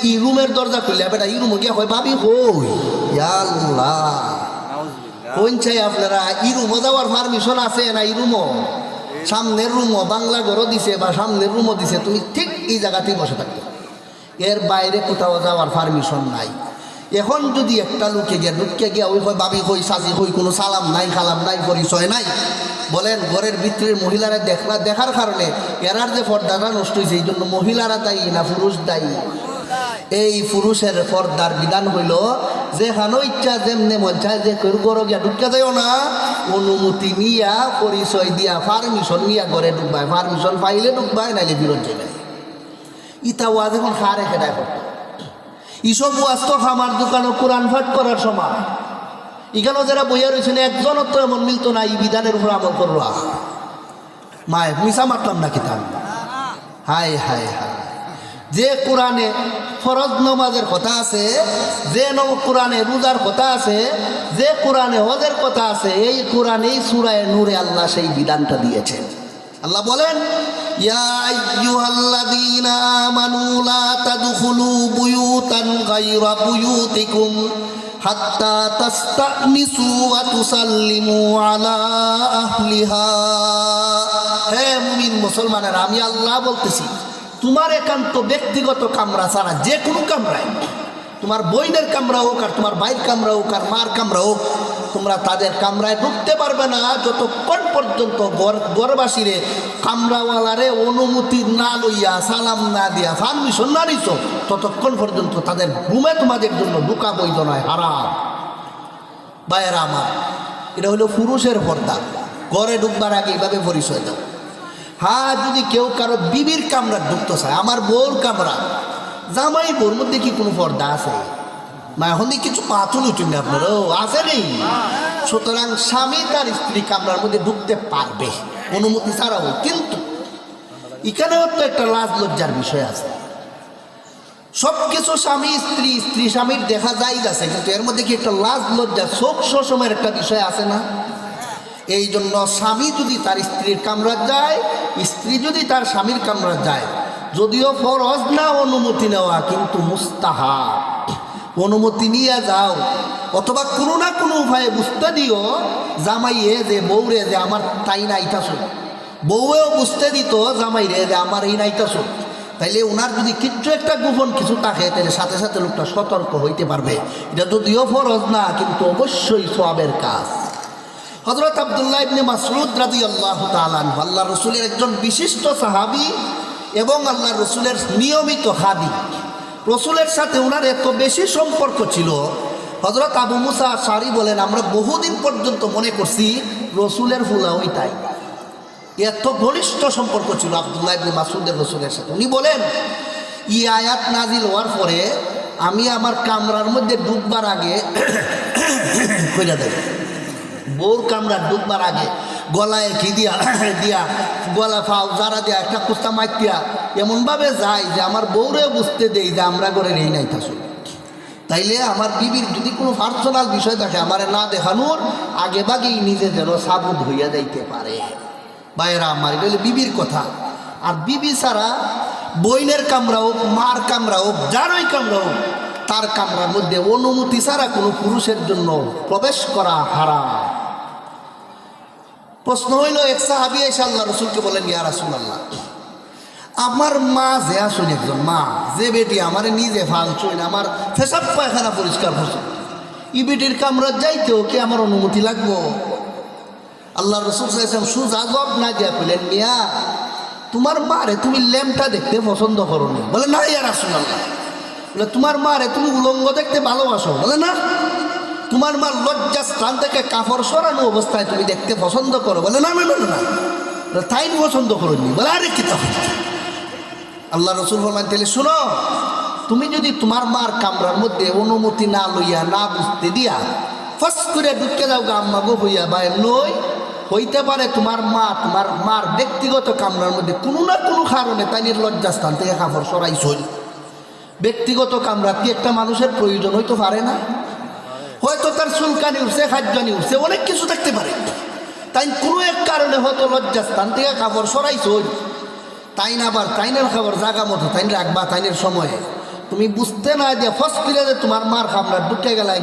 ই রুমের দরজা খুললে বেটা ই রুমে গিয়া হয় ভাবি হই আল্লাহ কোন চাই আপনারা, ই রুমও যাওয়ার পারমিশন আছে না? ই রুমও সামনের রুমও বাংলা ঘরও দিছে বা সামনের রুমও দিছে, তুমি ঠিক এই জায়গাতেই বসে থাকতে, এর বাইরে কোথাও যাওয়ার পারমিশন নাই। এখন যদি একটা লোকে গিয়া ঢুকে গিয়া ওই হয় ভাবি হই সাজি হই, কোনো সালাম নাই খালাম নাই পরিচয় নাই, বলেন ঘরের ভিতরের মহিলারা দেখার কারণে এরার যে পর্দাটা নষ্ট হয়েছে, এই জন্য মহিলারা দায়ী না পুরুষ দায়ী? এই পুরুষের পর্দার বিধান হইল যে হানো ইচ্ছা যেমনে মন চায় যে ঘর গিয়া ঢুকে যাইও না, অনুমতি নিয়া পরিচয় দিয়া পারমিশন নিয়া ঘরে ঢুকবায়, পারমিশন পাইলে ঢুকবায়, নাইলে বিরোধ যাবে। ইতা ওয়াজ এখন খারে খেটায় করতো, এইসব ওয়াজ তো আমার দোকানে কোরআন পাঠ করার সময় এখানেও যারা বইয়া রয়েছেন একজনের তো এমন মিলতো না এই বিধানের উপর আমল করবা। মায় মিশা মারতাম না কিতাব, হায় হায় হায়। যে কোরআনে ফরজ নমাজের কথা আছে, যে কোরআনে রোজার কথা আছে, যে কোরআনে হজের কথা আছে, এই কোরআনেই সূরায়ে নূরে আল্লাহ সেই বিধানটা দিয়েছেন। আল্লাহ বলেন ইয়া আইয়ুহাল্লাযীনা আমানু লা তাদখুলু বুয়ুতান গায়রা বুয়ুতিকুম হাত্তা তাস্তানিসু ওয়া তুসাল্লিমু আলা আহলিহা। হে মুমিন মুসলমানেরা, আমি আল্লাহ বলতেছি, তোমার একান্ত ব্যক্তিগত কামরা ছাড়া যে কোনো কামরায়, তোমার বইনের কামরা হোক আর তোমার ভাইয়ের কামরা হোক আর মার কামরা হোক, তোমরা তাদের কামরায় ঢুকতে পারবে না যতক্ষণ পর্যন্ত ঘরবাসীরে কামরাওয়ালারে অনুমতি না লইয়া, সালাম না দিয়া, পারমিশন না দিছ, ততক্ষণ পর্যন্ত তাদের রুমে তোমাদের জন্য ঢুকা বৈধ নয়, হারাম। ভাইয়েরা আমার, এটা হলো পুরুষের পর্দা, ঘরে ঢুকবার আগে এইভাবে পরিচয় দাও। হ্যাঁ, যদি কেউ কারো বিবির কামরা ঢুকতে চায়, আমার বউর কামরা, জামাই বউর মধ্যে কি কোনো পর্দা আছে? মা এখন কিছু পাথর উঠুন না আপনার, ও আছে নেই। সুতরাং স্বামী তার স্ত্রী কামরার মধ্যে ঢুকতে পারবে অনুমতি ছাড়াও, কিন্তু এখানেও তো একটা লাজ লজ্জার বিষয় আছে। সব কিছু স্বামী স্ত্রী, স্ত্রী স্বামীর দেখা যায় আছে, কিন্তু এর মধ্যে কি একটা লাজ লজ্জা চোখ সময়ের একটা বিষয় আছে না? এই জন্য স্বামী যদি তার স্ত্রীর কামরা যায়, স্ত্রী যদি তার স্বামীর কামরা যায়, যদিও ফরজ না অনুমতি নেওয়া, কিন্তু মুস্তাহাব, অনুমতি নিয়ে যাও, অথবা কোনো না কোনো উপায়ে বুঝতে দিও জামাইয়ে যে বউরে যে আমার তাই নাইতাছ, বউয়েও বুঝতে দিত জামাইরে যে আমার এই নাইতাছ, তাইলে ওনার যদি কিছু একটা গোপন কিছু থাকে তাহলে সাথে সাথে লোকটা সতর্ক হইতে পারবে। এটা যদিও ফরজ না, কিন্তু অবশ্যই সওয়াবের কাজ। হযরত আব্দুল্লাহ ইবনে মাসউদ রাদিয়াল্লাহু তাআলা আনহু, আল্লাহ রসুলের একজন বিশিষ্ট সাহাবী এবং আল্লাহ রসুলের নিয়মিত খাদিম। রসুলের সাথে ওনার এত বেশি সম্পর্ক ছিল, হযরত আবু মুসা আশআরী বলেন, আমরা বহুদিন পর্যন্ত মনে করছি রসুলের ফুলা ওই তাই, এত ঘনিষ্ঠ সম্পর্ক ছিল আব্দুল্লাহ ইবনে মাসউদের রসুলের সাথে। উনি বলেন, ই আয়াত নাজিল হওয়ার পরে আমি আমার কামরার মধ্যে ঢুকবার আগে কইরা দেয়, বউর কামরা ঢুকবার আগে গলায় কি দিয়া দিয়া গলা ফাও যারা দিয়া একটা কুস্তা মাইক দিয়া এমনভাবে যায় যে আমার বউরেও বুঝতে দেই যে আমরা করে নেই নাই থাসু। তাইলে আমার বিবির যদি কোনো পার্সোনাল বিষয় থাকে, আমার না দেখানোর আগে বাগেই নিজে যেন সাবুদ হইয়া যাইতে পারে। বাইরা আমার, এটা হলে বিবির কথা। আর বিবি ছাড়া বইনের কামরা হোক, মার কামরা হোক, যারই কামরা হোক, তার কামরার মধ্যে অনুমতি ছাড়া কোনো পুরুষের জন্য প্রবেশ করা হারাম। প্রশ্ন হইল, এক সাহাবী এসে আল্লাহ রসুলকে বলেন, ইয়া রাসূলুল্লাহ, আমার মা যে আসুন, একজন মা যে বেটি আমার নিজে ফালছুন, আমার পেশাব পায়খানা পরিষ্কার করছে, ই বেটির কামরা যাইতেও কি আমার অনুমতি লাগবো? আল্লাহ রসুল সাল্লাল্লাহু সুজা জবাব না দিয়া বললেন, মিয়া তোমার মারে তুমি ল্যাম্পটা দেখতে পছন্দ করো না? বলে, না ইয়া রাসূলুল্লাহ, বলে তোমার মারে তুমি উলঙ্গ দেখতে ভালোবাসো? বলে না। তোমার মার লজ্জা স্থান থেকে কাপড় সরানো অবস্থায় তুমি দেখতে পছন্দ করো? বলে না না না না। তাই পছন্দ করোনি? বলে আরে কি তা? আল্লাহ রসুল বললেন তাহলে শোনো, তুমি যদি তোমার মার কামরার মধ্যে অনুমতি না লইয়া, না বুঝতে দিয়া ফস করে ঢুকে যাও গা আম্মা গো হইয়া বা নই, হইতে পারে তোমার মার ব্যক্তিগত কামরার মধ্যে কোনো না কোনো কারণে তাইনের লজ্জাস্থান থেকে কাপড় সরাইছই। ব্যক্তিগত কামরা কি একটা মানুষের প্রয়োজন হইতে পারে না? হয়তো তার চুলকানি উঠছে, খাদ্যানি উঠছে, অনেক কিছু থাকতে পারে। তাই কোনো এক কারণে হয়তো লজ্জাস্থান থেকে কাপড় সরাইছই। তাই না আবার তাইনের খাবার জাগা মতো তাই রাখবা তাইনের সময়ে। তুমি বুঝতে না যে ফস করে যে তোমার মার খামরা ঢুকে গেলাই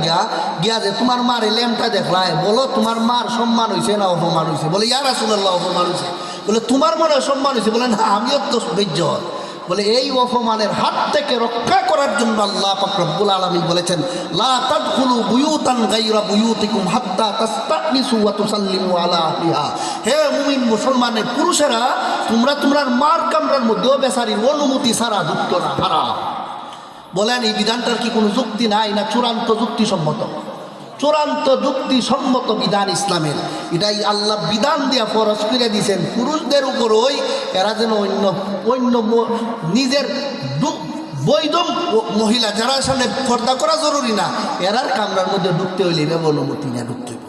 গিয়া যে তোমার মার ল্যাম্পটা দেখলাই, বলো তোমার মার সম্মান হয়েছে না অপমান হয়েছে? বলে ইয়া রাসূলুল্লাহ অপমান হয়েছে। বলে তোমার মনে সম্মান হয়েছে? বলে না আমিও তো বেজ্জত। বলে এই অপমানের হাত থেকে রক্ষা করার জন্য আল্লাহ পাক রব্বুল আলামিন বলেছেন লা তাদখুলু বুয়ুতান গায়রা বুয়ুতিকুম হাত্তা তাস্তানিসু ওয়া তুসাল্লিমু আলা আহলিহা। হে মুমিন মুসলমানের পুরুষেরা, তোমরা তোমার মার কামরার মধ্যেও বেচারির অনুমতি ছাড়া ঢুকতো না, হারাম। বলেন এই বিধানটার কি কোনো যুক্তি নাই না চূড়ান্ত যুক্তিসম্মত? চূড়ান্ত যুক্তিসম্মত বিধান ইসলামের। এটাই আল্লাহ বিধান দিয়া ফরজ করে দিয়েছেন পুরুষদের উপর, ওই এরা যেন অন্য নিজের বৈধ মহিলা যারা সামনে পর্দা করা জরুরি না, এরার কামরার মধ্যে ঢুকতে হইলে অনুমতি নিয়ে ঢুকতে হবে।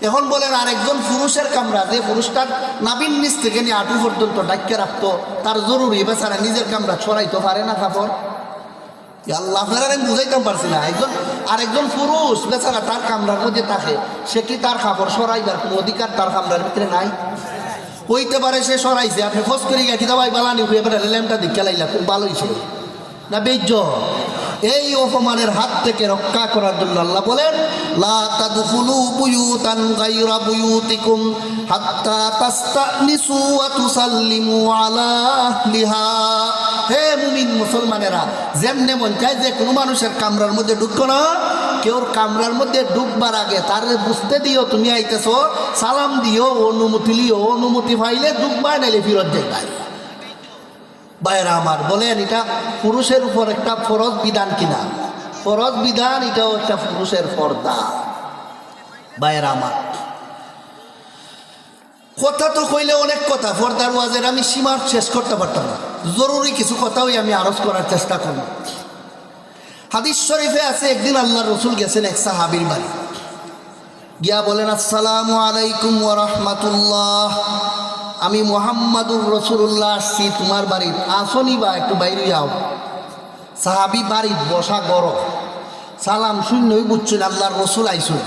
এখন বলেন আরেকজন পুরুষের কামরা, যে পুরুষটার নাবিন নিচ থেকে নিয়ে আঁটু পর্যন্ত ডাক্কে রাখতো, তার জরুরি বেচারা নিজের কামরা ছড়াইতে পারে না কাপড়? আল্লাহ আপনারা আমি বুঝাইতে পারছি না। আরেকজন পুরুষ বেচারা তার কামরার মধ্যে থাকে, সে কি তার কাপড় সরাইবার কোনো অধিকার তার কামরার ভিতরে নাই? হইতে পারে সে সরাইছে, আপনি ফস করে গিয়ে কিনা ভাই বালানি হয়ে বেটা ল্যাম্পটা দিকে লাইলা, খুব ভালোই ছিল না বেজ্জ? এই অপমানের হাত থেকে রক্ষা করার জন্য আল্লাহ বলেন লা তাদখুলু বুয়ুতান গায়রা বুয়ুতিকুম হাত্তা তাস্তানিসু ওয়া তুসাল্লিমু আলা আহলিহা। হে মুমিন মুসলমানেরা, যেমনে মন চায় যে কোনো মানুষের কামরার মধ্যে ঢুকো না, কেউর কামরার মধ্যে ঢুকবার আগে তার বুঝতে দিও তুমি আইতেছো, সালাম দিও, অনুমতি লিও, অনুমতি পাইলে ঢুকবা, নাইলে ফিরত যাইবা। ভাইরা আমার, বলেন এটা পুরুষের উপর একটা ফরজ বিধান কিনা? ফরজ বিধান, এটাও একটা পুরুষের পর্দা। ভাইরা আমার, কথা তো কইলে অনেক কথা, পর্দার ওয়াজের আমি সীমা শেষ করতে পারতাম না। জরুরি কিছু কথাই আমি আরজ করার চেষ্টা করব। হাদিস শরীফে আছে একদিন আল্লাহ রসুল গেছেন এক সাহাবীর বাড়ি, গিয়া বলেন আসসালামু আলাইকুম ওয়া রাহমাতুল্লাহ, আমি মুহাম্মাদুর রাসূলুল্লাহ আসছি তোমার বাড়ি, আসনি বা একটু বাইরে যাও। সাহাবী বাড়ি বসা গরম, সালাম শূন্যই বুঝছেন আল্লাহর রসুল আইসুন,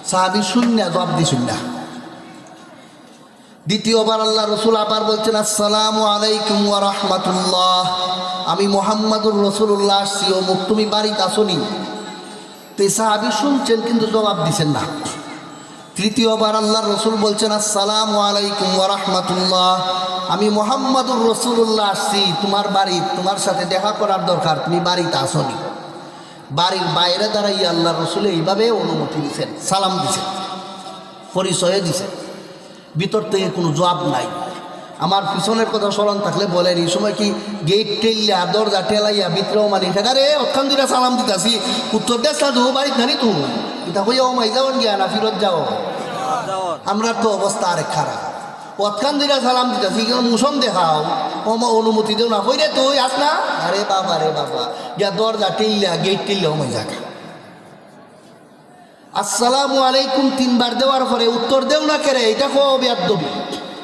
সাহাবী শূন্য জবাব দিছুন না। দ্বিতীয়বার আল্লাহ রসুল আবার বলছেন আসসালামু আলাইকুম ওয়া রাহমাতুল্লাহ, আমি মুহাম্মাদুর রাসূলুল্লাহ আসছি, ও মুখ তুমি বাড়িতে আসনি। তো সাহাবী শুনছেন কিন্তু জবাব দিছেন না। তৃতীয়বার আল্লাহ রসুল বলছেন আসসালামু আলাইকুম ওয়া রাহমাতুল্লাহ, আমি মুহাম্মাদুর রাসূলুল্লাহ আসছি তোমার বাড়ি, তোমার সাথে দেখা করার দরকার, তুমি বাড়িতে আসনি। বাড়ির বাইরে দাঁড়াইয়া আল্লাহ রসুল এইভাবে অনুমতি দিচ্ছেন, সালাম দিচ্ছেন, পরিচয় দিচ্ছেন, ভিতর থেকে কোনো জবাব নাই। আমার পিছনের কথা স্মরণ থাকলে বলেন, এই সময় কি গেট টেলিয়া দরজা টেলাইয়া ভিতরেও মানে রে অক্ষান দুইটা সালাম দিতাছি, উত্তর দেশ না দু বাড়িতে নানি তু এটা হইয়া মাই যাওয়ান গিয়া না ফিরত যাও। আমরা তো অবস্থা আরেক খারাপ, অক্ষান দুইটা সালাম দিতাছি মুসন দেখাও, অনুমতি দেও না, হই রে তুই আস না, আরে বাবা রে বাবা, গিয়া দরজা টেলিয়া গেট টেলিয়াও মাই জায়গা। আসসালামু আলাইকুম তিনবার দেওয়ার পরে উত্তর দেও না কেরে, এটা বেয়াদবি,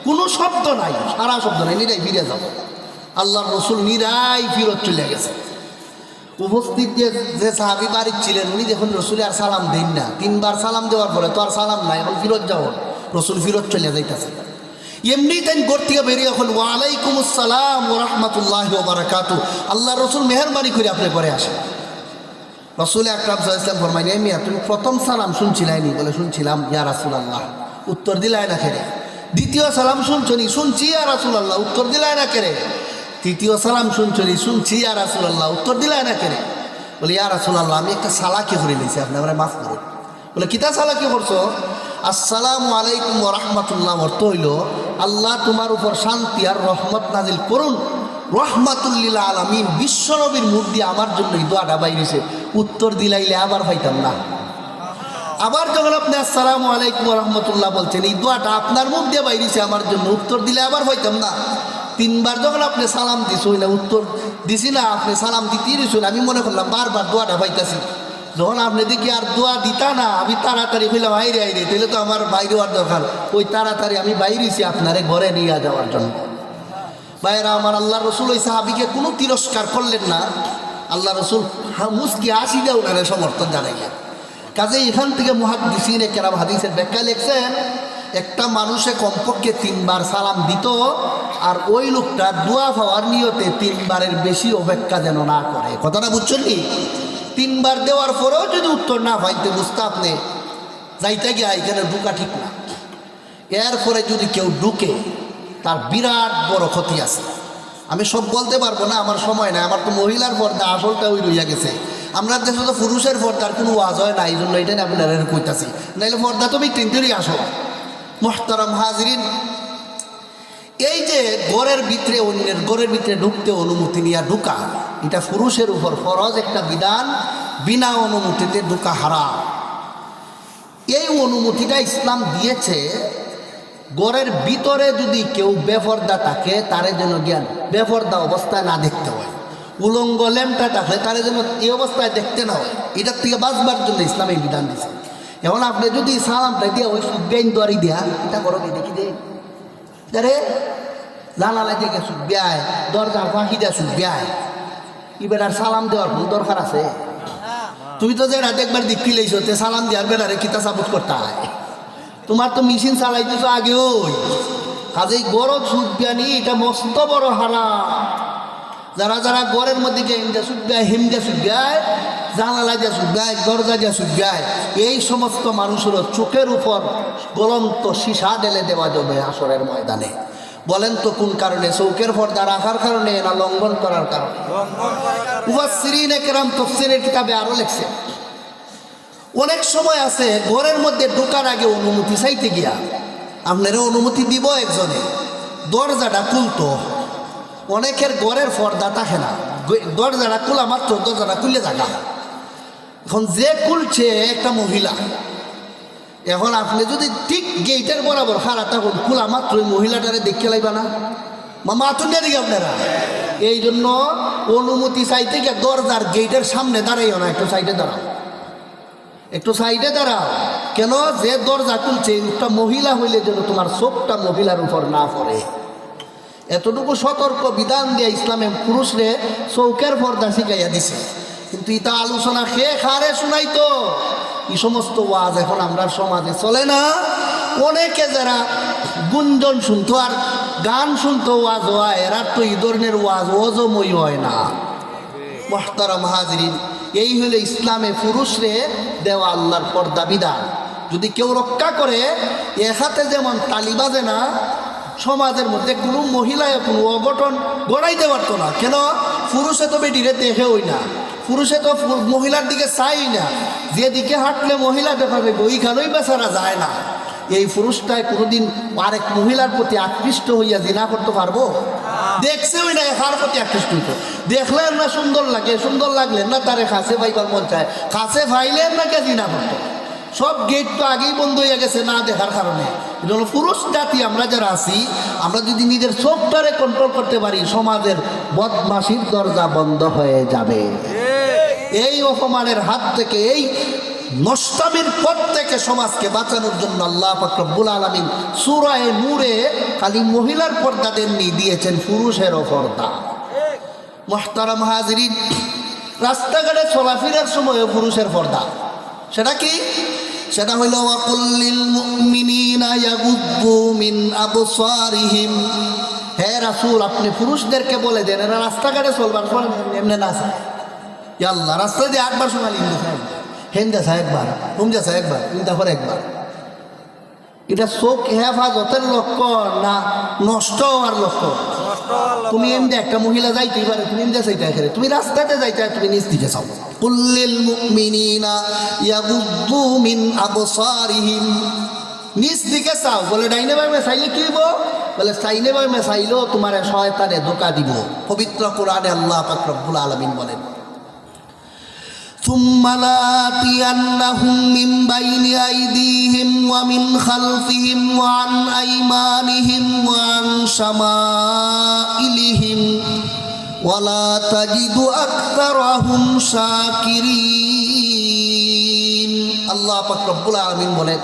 কোনো শব্দ নাই, সারা শব্দ নাই, নিরাই ফিরে যাবো। আল্লাহর রসুল নিরাই ফিরত চলে গেছে। উপস্থিত যে সাহাবি বাড়ির ছিলেন উনি দেখুন রসুল আর সালাম দেন না, তিনবার সালাম দেওয়ার পরে তো আর সালাম নাই, এখন ফিরত যাও, রসুল ফিরত চলে যাইতেছে। এমনি তাই ঘর থেকে বেরিয়ে এখন ওয়ালাইকুম আসসালাম ওয়া রাহমাতুল্লাহি ওয়া বারাকাতুহু, আল্লাহ রসুল মেহরবানি করে আপনি পরে আসেন। রসুল আকরাম সাল্লাল্লাহু আলাইহি ওয়াসাল্লাম ফরমাইলেন, মিয়া তুমি প্রথম সালাম শুনছিলাইনি? বলে শুনছিলাম। ইয়া রাসূলুল্লাহ, উত্তর দিলাই না কেরে? দ্বিতীয় সালাম শুনছনি? শুনছি ইয়া রাসূলুল্লাহ, উত্তর দিলাই না কেরে? তৃতীয় সালাম শুনছনি? শুনছি ইয়া রাসূলুল্লাহ, উত্তর দিলাই না কেরে? বলে ইয়া রাসূলুল্লাহ, আমি একটা সালাকি করে নিয়েছি, আপনি আমার মাফ করুন। বলে কিতা সালাকি করছো? আসসালামু আলাইকুম ওয়া রাহমাতুল্লাহ অর্থ হইল আল্লাহ তোমার উপর শান্তি আর রহমত নাজিল করুন, রহমাতুল্লিল আলামিন বিশ্বনবীর মুখ দিয়ে আমার জন্য এই দোয়াটা বাইরেছে, উত্তর দিলাইলে আবার পাইতাম না। আবার যখন আপনি আসসালামু আলাইকুম রহমতুল্লাহ বলছেন, এই দোয়াটা আপনার মুখ দিয়ে বাইরেছে আমার জন্য, উত্তর দিলে আবার পাইতাম না। তিনবার যখন আপনি সালাম দিছই না, উত্তর দিছি না, আপনি সালাম দিতেই রয়েছেন, আমি মনে করলাম বারবার দোয়াটা পাইতাছি। যখন আপনি দেখি আর দোয়া দিতা না, আমি তাড়াতাড়ি হইলাম আইরে আইরে, তাহলে তো আমার বাইরে হওয়ার দরকার, ওই তাড়াতাড়ি আমি বাইরেছি আপনারে ঘরে নিয়ে যাওয়ার জন্য। ভাইরা আমার, আল্লাহ রসুল ওই সাহাবিকে কোনো তিরস্কার করলেন না। আল্লাহ রসুল মুসকি হাসি দিয়ে ওনারে সমর্থন জানাইলেন। কাজে এখান থেকে মুহাদ্দিসিনে কেরাম হাদিসের ব্যাখ্যা লিখছেন, একটা মানুষে কমপক্ষে 3 বার সালাম দিত, আর ওই লোকটা দোয়া পাওয়ার নিয়তে 3 বারের বেশি অপেক্ষা যেন না করে। কথাটা বুঝছেন নি? 3 বার দেওয়ার পরেও যদি উত্তর না পাইতে, বুঝতে আপনি যাইতে গিয়া এখানে ঢুকা ঠিক না। এরপরে যদি কেউ ঢুকে, তার বিরাট বড় ক্ষতি আছে। আমি সব বলতে পারবো না, আমার সময় নাই। আমার তো মহিলার পর্দা আসলটা ওই রইয়া গেছে। আমরা দেশে তো পুরুষের পর্দার কোনো ওয়াজ হয় না, এই জন্য এটাই আপনারা কইতাছি, নাইলে পর্দা তুমি তিনটেরই আসো। মুহতারাম হাজরিন, এই যে ঘরের ভিতরে অন্যের ঘরের ভিতরে ঢুকতে অনুমতি নিয়ে ঢুকা, এটা পুরুষের উপর ফরজ একটা বিধান। বিনা অনুমতিতে ঢুকা হারাম। এই অনুমতিটা ইসলাম দিয়েছে, ঘরের ভিতরে যদি কেউ বেপরদা থাকে, তারে যেন জ্ঞান বেপরদা অবস্থায় না দেখতে হয়। উলঙ্গ ল্যাম্পটা থাকলে তারে যেন এই অবস্থায় দেখতে না হয়। এটার থেকে বাঁচবার জন্য ইসলাম এই বিধান দিয়েছে। এখন আপনি যদি সালামটা দিয়া ওই সুব্যাইন দোয়ারি দেয়া, এটা করো দেখি দে রে জানালা থেকে সুব্যায়, দরজার ফাঁকি দেয়া সুব্যায়, এবার আর সালাম দেওয়ার কোনো দরকার আছে? তুমি তো যে রাত একবার দেখতে লাইছো, তে সালাম দেওয়ার বেড়ারে কিতা সাপোর্ট করতে হয়? তোমার তো মেশিন চালাইতেছ আগে। ওই কাজেই গরজ সুব্যানি, এটা মস্ত বড় হারাম। যারা যারা ঘরের মধ্যে গেমটা সুব্যায়, হিমটা সুব্যায়, জানালা যা সুব্যায়, দরজা যা সুব্যায়, এই সমস্ত মানুষেরও চোখের উপর গলন্ত সীসা ঢেলে দেওয়া যাবে আসরের ময়দানে। বলেন তো কোন কারণে? চৌকের পর্দা রাখার কারণে না লঙ্ঘন করার কারণে? মুফাসসিরিনে কেরাম তাফসীরের কিতাবে আরো লিখছে, অনেক সময় আছে ঘরের মধ্যে ঢোকার আগে অনুমতি চাইতে গিয়া আপনারা অনুমতি দিব একজনে, দরজাটা খুলতো। অনেকের ঘরের পর্দা থাকে না, দরজাটা খোলা মাত্র দরজাটা খুলে থাকা। এখন যে খুলছে একটা মহিলা, এখন আপনি যদি ঠিক গেটের বরাবর খাড়া থাকুন, খোলা মাত্র ওই মহিলাটারে দেখে লাইবা না? মাতুন দিকে আপনারা এই জন্য অনুমতি চাইতে গিয়ে দরজার গেটের সামনে দাঁড়াইও না, একটু সাইডে দাঁড়াও, একটু সাইডে দাঁড়াও। কেন? যে দরজা খুলছে একটা মহিলা হইলে যেন তোমার চোখটা মহিলার উপর না পড়ে, এতটুকু সতর্ক বিধান দিয়ে ইসলামে পুরুষরে চৌকের পর্দা শিখাইয়া দিছে। কিন্তু ইতা আলোচনা খেয়ে খারে শুনাইতো, এই সমস্ত ওয়াজ এখন আমরা সমাজে চলে না। অনেকে যারা গুঞ্জন শুনতো আর গান শুনতো ওয়াজ হয়, এরা তো এই ধরনের ওয়াজ ওজময় হয় না। মুহতারাম হাজরিন, এই হলে ইসলামে পুরুষরে দেওয়া আল্লাহর পর্দা বিধান। যদি কেউ রক্ষা করে, এক হাতে যেমন তালি বাজে না, সমাজের মধ্যে কোনো মহিলায় কোনো অঘটন গড়াইতে পারতো না। কেন? পুরুষে তো বেটিরে দেখে ওই না, পুরুষে তো মহিলার দিকে চাই না, যেদিকে হাঁটলে মহিলা দেখা যাবে ওইখানেই বেচারা যায় না। এই পুরুষটায় কোনোদিন আরেক মহিলার প্রতি আকৃষ্ট হইয়া জিনা করতে পারবো? দেখছে ওই না, কার প্রতি আকৃষ্ট হইতো? দেখলেন না সুন্দর লাগে, সুন্দর লাগলেন না তারে কাছে পাইবার মন চায়, কাছে পাইলেন না কে জিনা করতো? সব গেট তো আগেই বন্ধ হয়ে গেছে না দেখার কারণে। এটা হলো পুরুষ জাতি আমরা যারা আছি, আমরা যদি নিজের চোখটারে কন্ট্রোল করতে পারি, সমাজের বদমাশির দরজা বন্ধ হয়ে যাবে। এই অপমানের হাত থেকে, এই নষ্টামির পথ থেকে সমাজকে বাঁচানোর জন্য আল্লাহ পাক রব্বুল আলামিন সূরা নূরে খালি মহিলার পর্দা দেননি, দিয়েছেন পুরুষেরও পর্দা। মুহতারাম হাজরিন, রাস্তাঘাটে চলাফেরার সময় পুরুষের পর্দা, সেটা কি? সেটা হইল ওয়াকুল্লিল মুমিনিনা ইয়াগুদ্দু মিন আবসারিহিম। হে রাসূল, আপনি পুরুষদেরকে বলে দেন এরা রাস্তাঘাটে চলবার সময় এমনি না চায়। আল্লাহ রাস্তা দিয়ে 8 বার সময় লিখতে চায়, হেন্দা চায় একবার, হুমজা চায় একবার, চিন্তা করে একবার। এটা চোখ হেফাজতের লক্ষণ না নষ্ট হওয়ার লক্ষণ? তুমি এমনি একটা মহিলা যাইতেই পারে, তুমি এমনি চাইতে এখানে, তুমি রাস্তাতে যাইতে তুমি নিজ দিকে চাও। কুল্লিল মুমিনিনা ইয়াগুদ্দু মিন আবসারিহিম, নিজ দিকে চাও বলে ডাইনে বামে চাইলে কি হইব? বলে চাইলে ভাবে চাইলেও তোমার শয়তানে ধোঁকা দিব। পবিত্র কোরআনে আল্লাহ পাক রব্বুল আলামিন বলেন, ثم لآتينهم من بين أيديهم ومن خلفهم وعن أيمانهم وعن شمائلهم ولا تجد أكثرهم شاكرين। আল্লাহ পাক রব্বুল আলামিন বলেন,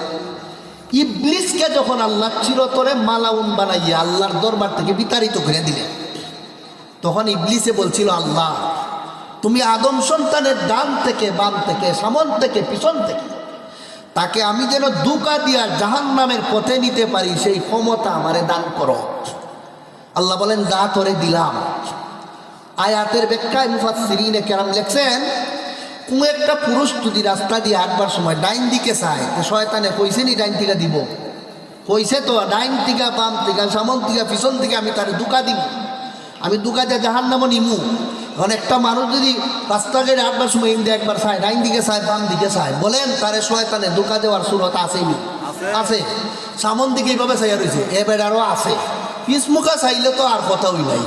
ইবলিসকে যখন আল্লাহ চিরতরে মালাউন বানাইয়া আল্লাহর দরবার থেকে বিতাড়িত করে দিলেন, তখন ইবলিসে বলছিল, আল্লাহ তুমি আদম সন্তানের ডান থেকে বাম থেকে সামন থেকে পিছন থেকে তাকে আমি যেন ধোঁকা দিয়া জাহান্নামের পথে নিতে পারি সেই ক্ষমতা আমারে দান করো। আল্লাহ বলেন, যা তোরে দিলাম। আয়াতের ব্যাখ্যায় মুফাসসিরিনে কেরাম লিখছেন, কোন একটা পুরুষ যদি রাস্তা দিয়ে হাঁটবার সময় ডাইন দিকে চায়, তো শয়তানে কইছে নি ডাইন থেকে দিব? কইছে তো, ডাইন থেকে বাম থেকে সামন থেকে পিছন থেকে আমি তারে ধোঁকা দিব, আমি ধোঁকা দিয়ে জাহান্নামে নিমু। এখন একটা মানুষ যদি রাস্তাঘাটে হাঁটবার সময় ইন্দি একবার চায়, ডাইন দিকে চায় বাম দিকে চায়, বলেন তারে শয়তানে ধোঁকা দেওয়ার সুরত আসেনি? আছে। সামন দিকে এইভাবে চাইয়া রয়েছে, এবার আরও আছে। পিসমুখা চাইলে তো আর কথাই নাই,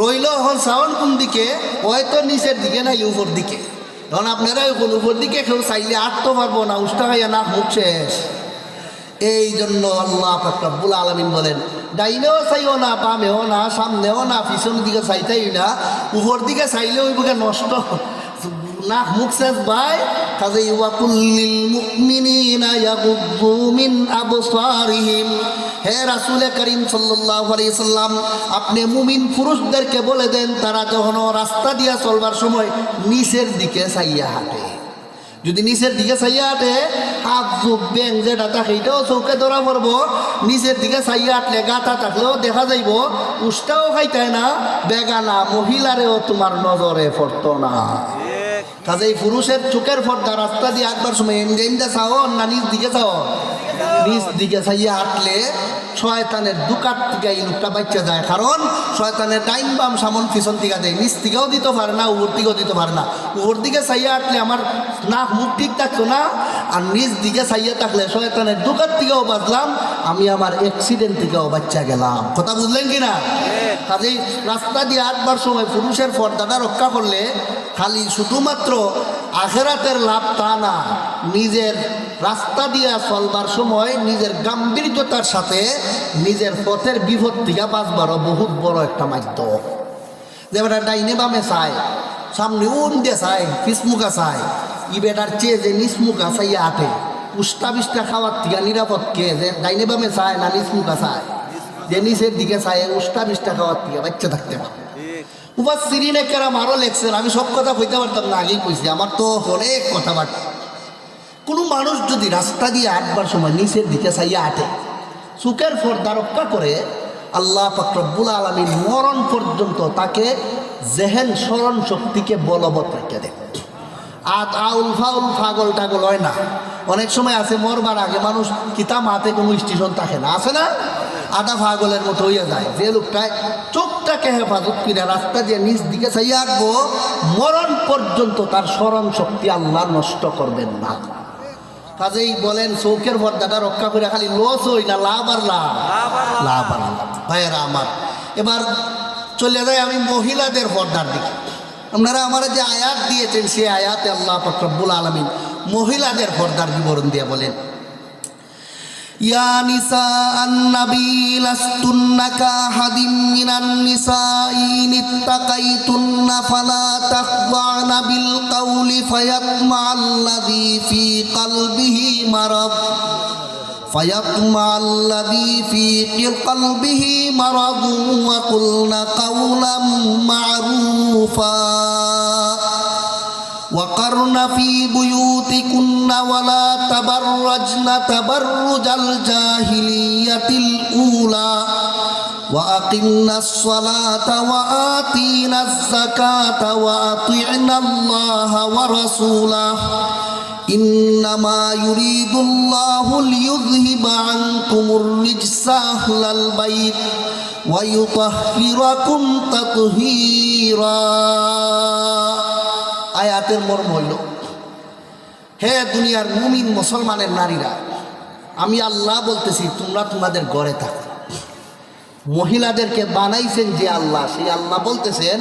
রইল এখন সাউন্ড কোন দিকে, হয়তো নিচের দিকে নাই উপর দিকে। এখন আপনারা উপর দিকে কেউ চাইলে আটতে পারবো না, উষ্টা খাইয়া না মুখ শেষ। এই জন্য আল্লাহ পাক রব্বুল আলামিন বলেন, ডাইনেও চাইও না, বামেও না, সামনেও না, পিছনের দিকে চাইতেই না, উপর দিকে চাইলে ওই বুকে নষ্ট না মুখ শেষ ভাই। কাজে ওয়াকুল্লিল মুমিনিনা ইয়াগুদ্দু মিন আবসারিহিম, হে রাসূল করিম সাল্লাল্লাহু আলাইহি সাল্লাম, আপনি মুমিন পুরুষদেরকে বলে দেন তারা যখন রাস্তা দিয়া চলবার সময় নিচের দিকে চাইয়া হাঁটে। যদি নিচের দিকে চাইয়া হাঁটে, হাত জোক ব্যাং যেটা থাকে এটাও চৌকে ধরা পড়বো। নিচের দিকে চাইয়া হাঁটলে গাঁথা থাকলেও দেখা যাইব, উষ্টাও খাইতে না, বেগানা মহিলারেও তোমার নজরে পড়তো না। কাজে এই পুরুষের চোখের পর্দা রাস্তা দিয়ে হাঁটবার সময় এমদে চাও না নিচ দিকে চাও? নিচ দিকে চাইয়া হাঁটলে শয়তানের দুকার থেকে এই লোকটা বাচ্চা যায়। কারণ শয়তানের ডাইন বাম সামন পিছন দিকে দেয়, নিচ দিকেও দিতে পারে না, উপর দিকেও দিতে পারে না। উপর দিকে চাইয়া হাঁটলে আমার নাক মুখ ঠিক থাকতো না, আর নিচ দিকে চাইয়া থাকলে শয়তানের দুকার থেকেও বাঁচলাম, আমি আমার অ্যাক্সিডেন্ট থেকেও বাচ্চা গেলাম। কথা বুঝলেন কিনা? কাজেই রাস্তা দিয়ে হাঁটবার সময় পুরুষের পর্দাটা রক্ষা করলে খালি শুধুমাত্র আখেরাতের লাভ তা না, নিজের রাস্তা দিয়ে চলবার সময় নিজের গাম্ভীর্যতার সাথে নিজের পথের বিপদ থেকে বাঁচবারও বহুত বড় একটা মাধ্যম। যেটা ডাইনে বামে চায়, সামনে উন দিয়ে চায়, পিসমুখা চায়, ই বেটার চেয়ে যে নিচমুখা চাইয়া হাঁটে, উষ্টা বিষ্টা খাওয়ার থেকে নিরাপদ কে? যে ডাইনে বামে চায় না নিচমুখা চায়? যে নিচের দিকে চায় উষ্টা বিষ্টা খাওয়ার থেকে বাচ্চা থাকতে পারে। মুফাসসিরিনে কেরাম আরও লেখছেন, আমি সব কথা কইতে পারতাম না, আগেই কইছি, আমার তো অনেক কথাবার্তা। কোনো মানুষ যদি রাস্তা দিয়ে হাঁটবার সময় নিচের দিকে চাইয়া হাঁটে, চোখের পর্দা রক্ষা করে, আল্লাহ পাক রব্বুল আলামিন মরণ পর্যন্ত তাকে জেহেন স্মরণ শক্তিকে বলবৎ রেখে দেয়। আউল ফাউল পাগল টাগল হয় না। অনেক সময় আছে মরবার আগে মানুষ কিতাব হাতে কোনো স্টেশন থাকে না, আছে না? আধা পাগলের মতো হইয়া যায়। যে লোকটায় চোখটাকে হেফাজত করে রাস্তা দিয়ে নিচ দিকে চাইয়া আঁকবো, মরণ পর্যন্ত তার স্মরণ শক্তি আল্লাহ নষ্ট করবেন না। কাজেই বলেন চৌকের পর্দাটা রক্ষা করে খালি লস হই না, লাভ আর লাভ, লাভ আর লাভ। ভাইয়েরা আমার, এবার চলে যায় আমি মহিলাদের পর্দার দিকে। আপনারা আমার যে আয়াত দিয়েছেন সেই আয়াতে আল্লাহ পাক রব্বুল আলামিন মহিলাদের পর্দার বিবরণ দিয়ে বলেন, ইয়া নিসা আন-নবী লাস্তুন্না কাহাদিম মিনান নিসাই ইত্তাকাইতুন্না ফালা তাখদা'না বিল কাউলি ফায়াতমা'আল্লাযী ফী কলবিহি মারাদ ওয়া কুলনা কাওলাম মা'রুফা وقرن في بيوتكن ولا تبرجن تبرج الجاهلية الأولى وأقمنا الصلاة وآتينا الزكاة وأطعنا الله ورسوله إنما يريد الله ليذهب عنكم الرجس أهل البيت ويطهركم تطهيرا। আয়াতের মর্ম হইল, হে দুনিয়ার মুমিন মুসলমানের নারীরা, আমি আল্লাহ বলতেছি তোমরা তোমাদের ঘরে থাকো, মহিলাদেরকে বানাইছেন যে আল্লাহ, সেই আল্লাহ বলতেছেন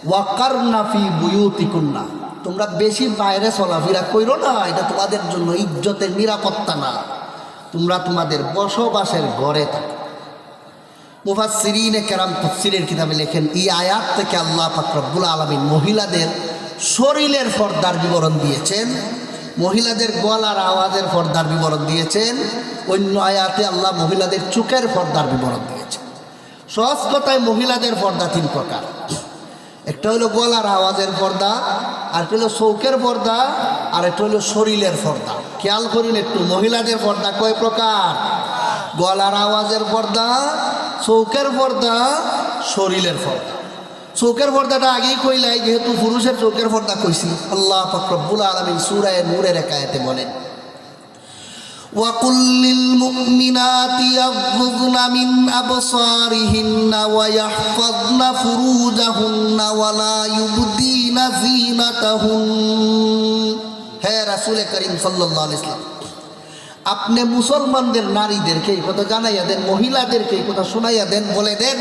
ওয়াকারনা ফি বুয়ুতিকুন্না, তোমরা বেশি বাইরে চলাফেরা কইরো না, এটা তোমাদের জন্য ইজ্জতের নিরাপত্তা না, তোমরা তোমাদের বসবাসের ঘরে থাকো। মুফাসসিরিনে কেরাম তাফসীরের কিতাবে লেখেন এই আয়াত থেকে আল্লাহ পাক রব্বুল আলামিন মহিলাদের শরীরের পর্দার বিবরণ দিয়েছেন, মহিলাদের গলার আওয়াজের পর্দার বিবরণ দিয়েছেন, অন্য আয়াতে আল্লাহ মহিলাদের চোখের পর্দার বিবরণ দিয়েছেন। সহজ কথায় মহিলাদের পর্দা তিন প্রকার, একটা হলো গলার আওয়াজের পর্দা, আরেকটা হলো চৌকের পর্দা, আর একটা হলো শরীরের পর্দা। খেয়াল করুন একটু, মহিলাদের পর্দা কয় প্রকার? গলার আওয়াজের পর্দা, চৌকের পর্দা, শরীরের পর্দা। চৌকের পর্দাটা আগেই কইলাই, যেহেতু পুরুষের চৌকের পর্দা কইছি। আল্লাহ পাক রব্বুল আলামিন সূরা নূরের এক আয়াতে বলেন وَقُلْ لِلْمُؤْمِنَاتِ يَغْضُضْنَ مِنْ أَبْصَارِهِنَّ وَيَحْفَظْنَ فُرُوجَهُنَّ وَلَا يُبْدِينَ زِينَتَهُنَّ। হে রাসূল করিম সাল্লাল্লাহু আলাইহি ওয়াসাল্লাম, আপনি মুসলমানদের নারীদেরকে এই কথা জানাইয়া দেন, মহিলাদেরকে এই কথা শোনাইয়া দেন, বলে দেন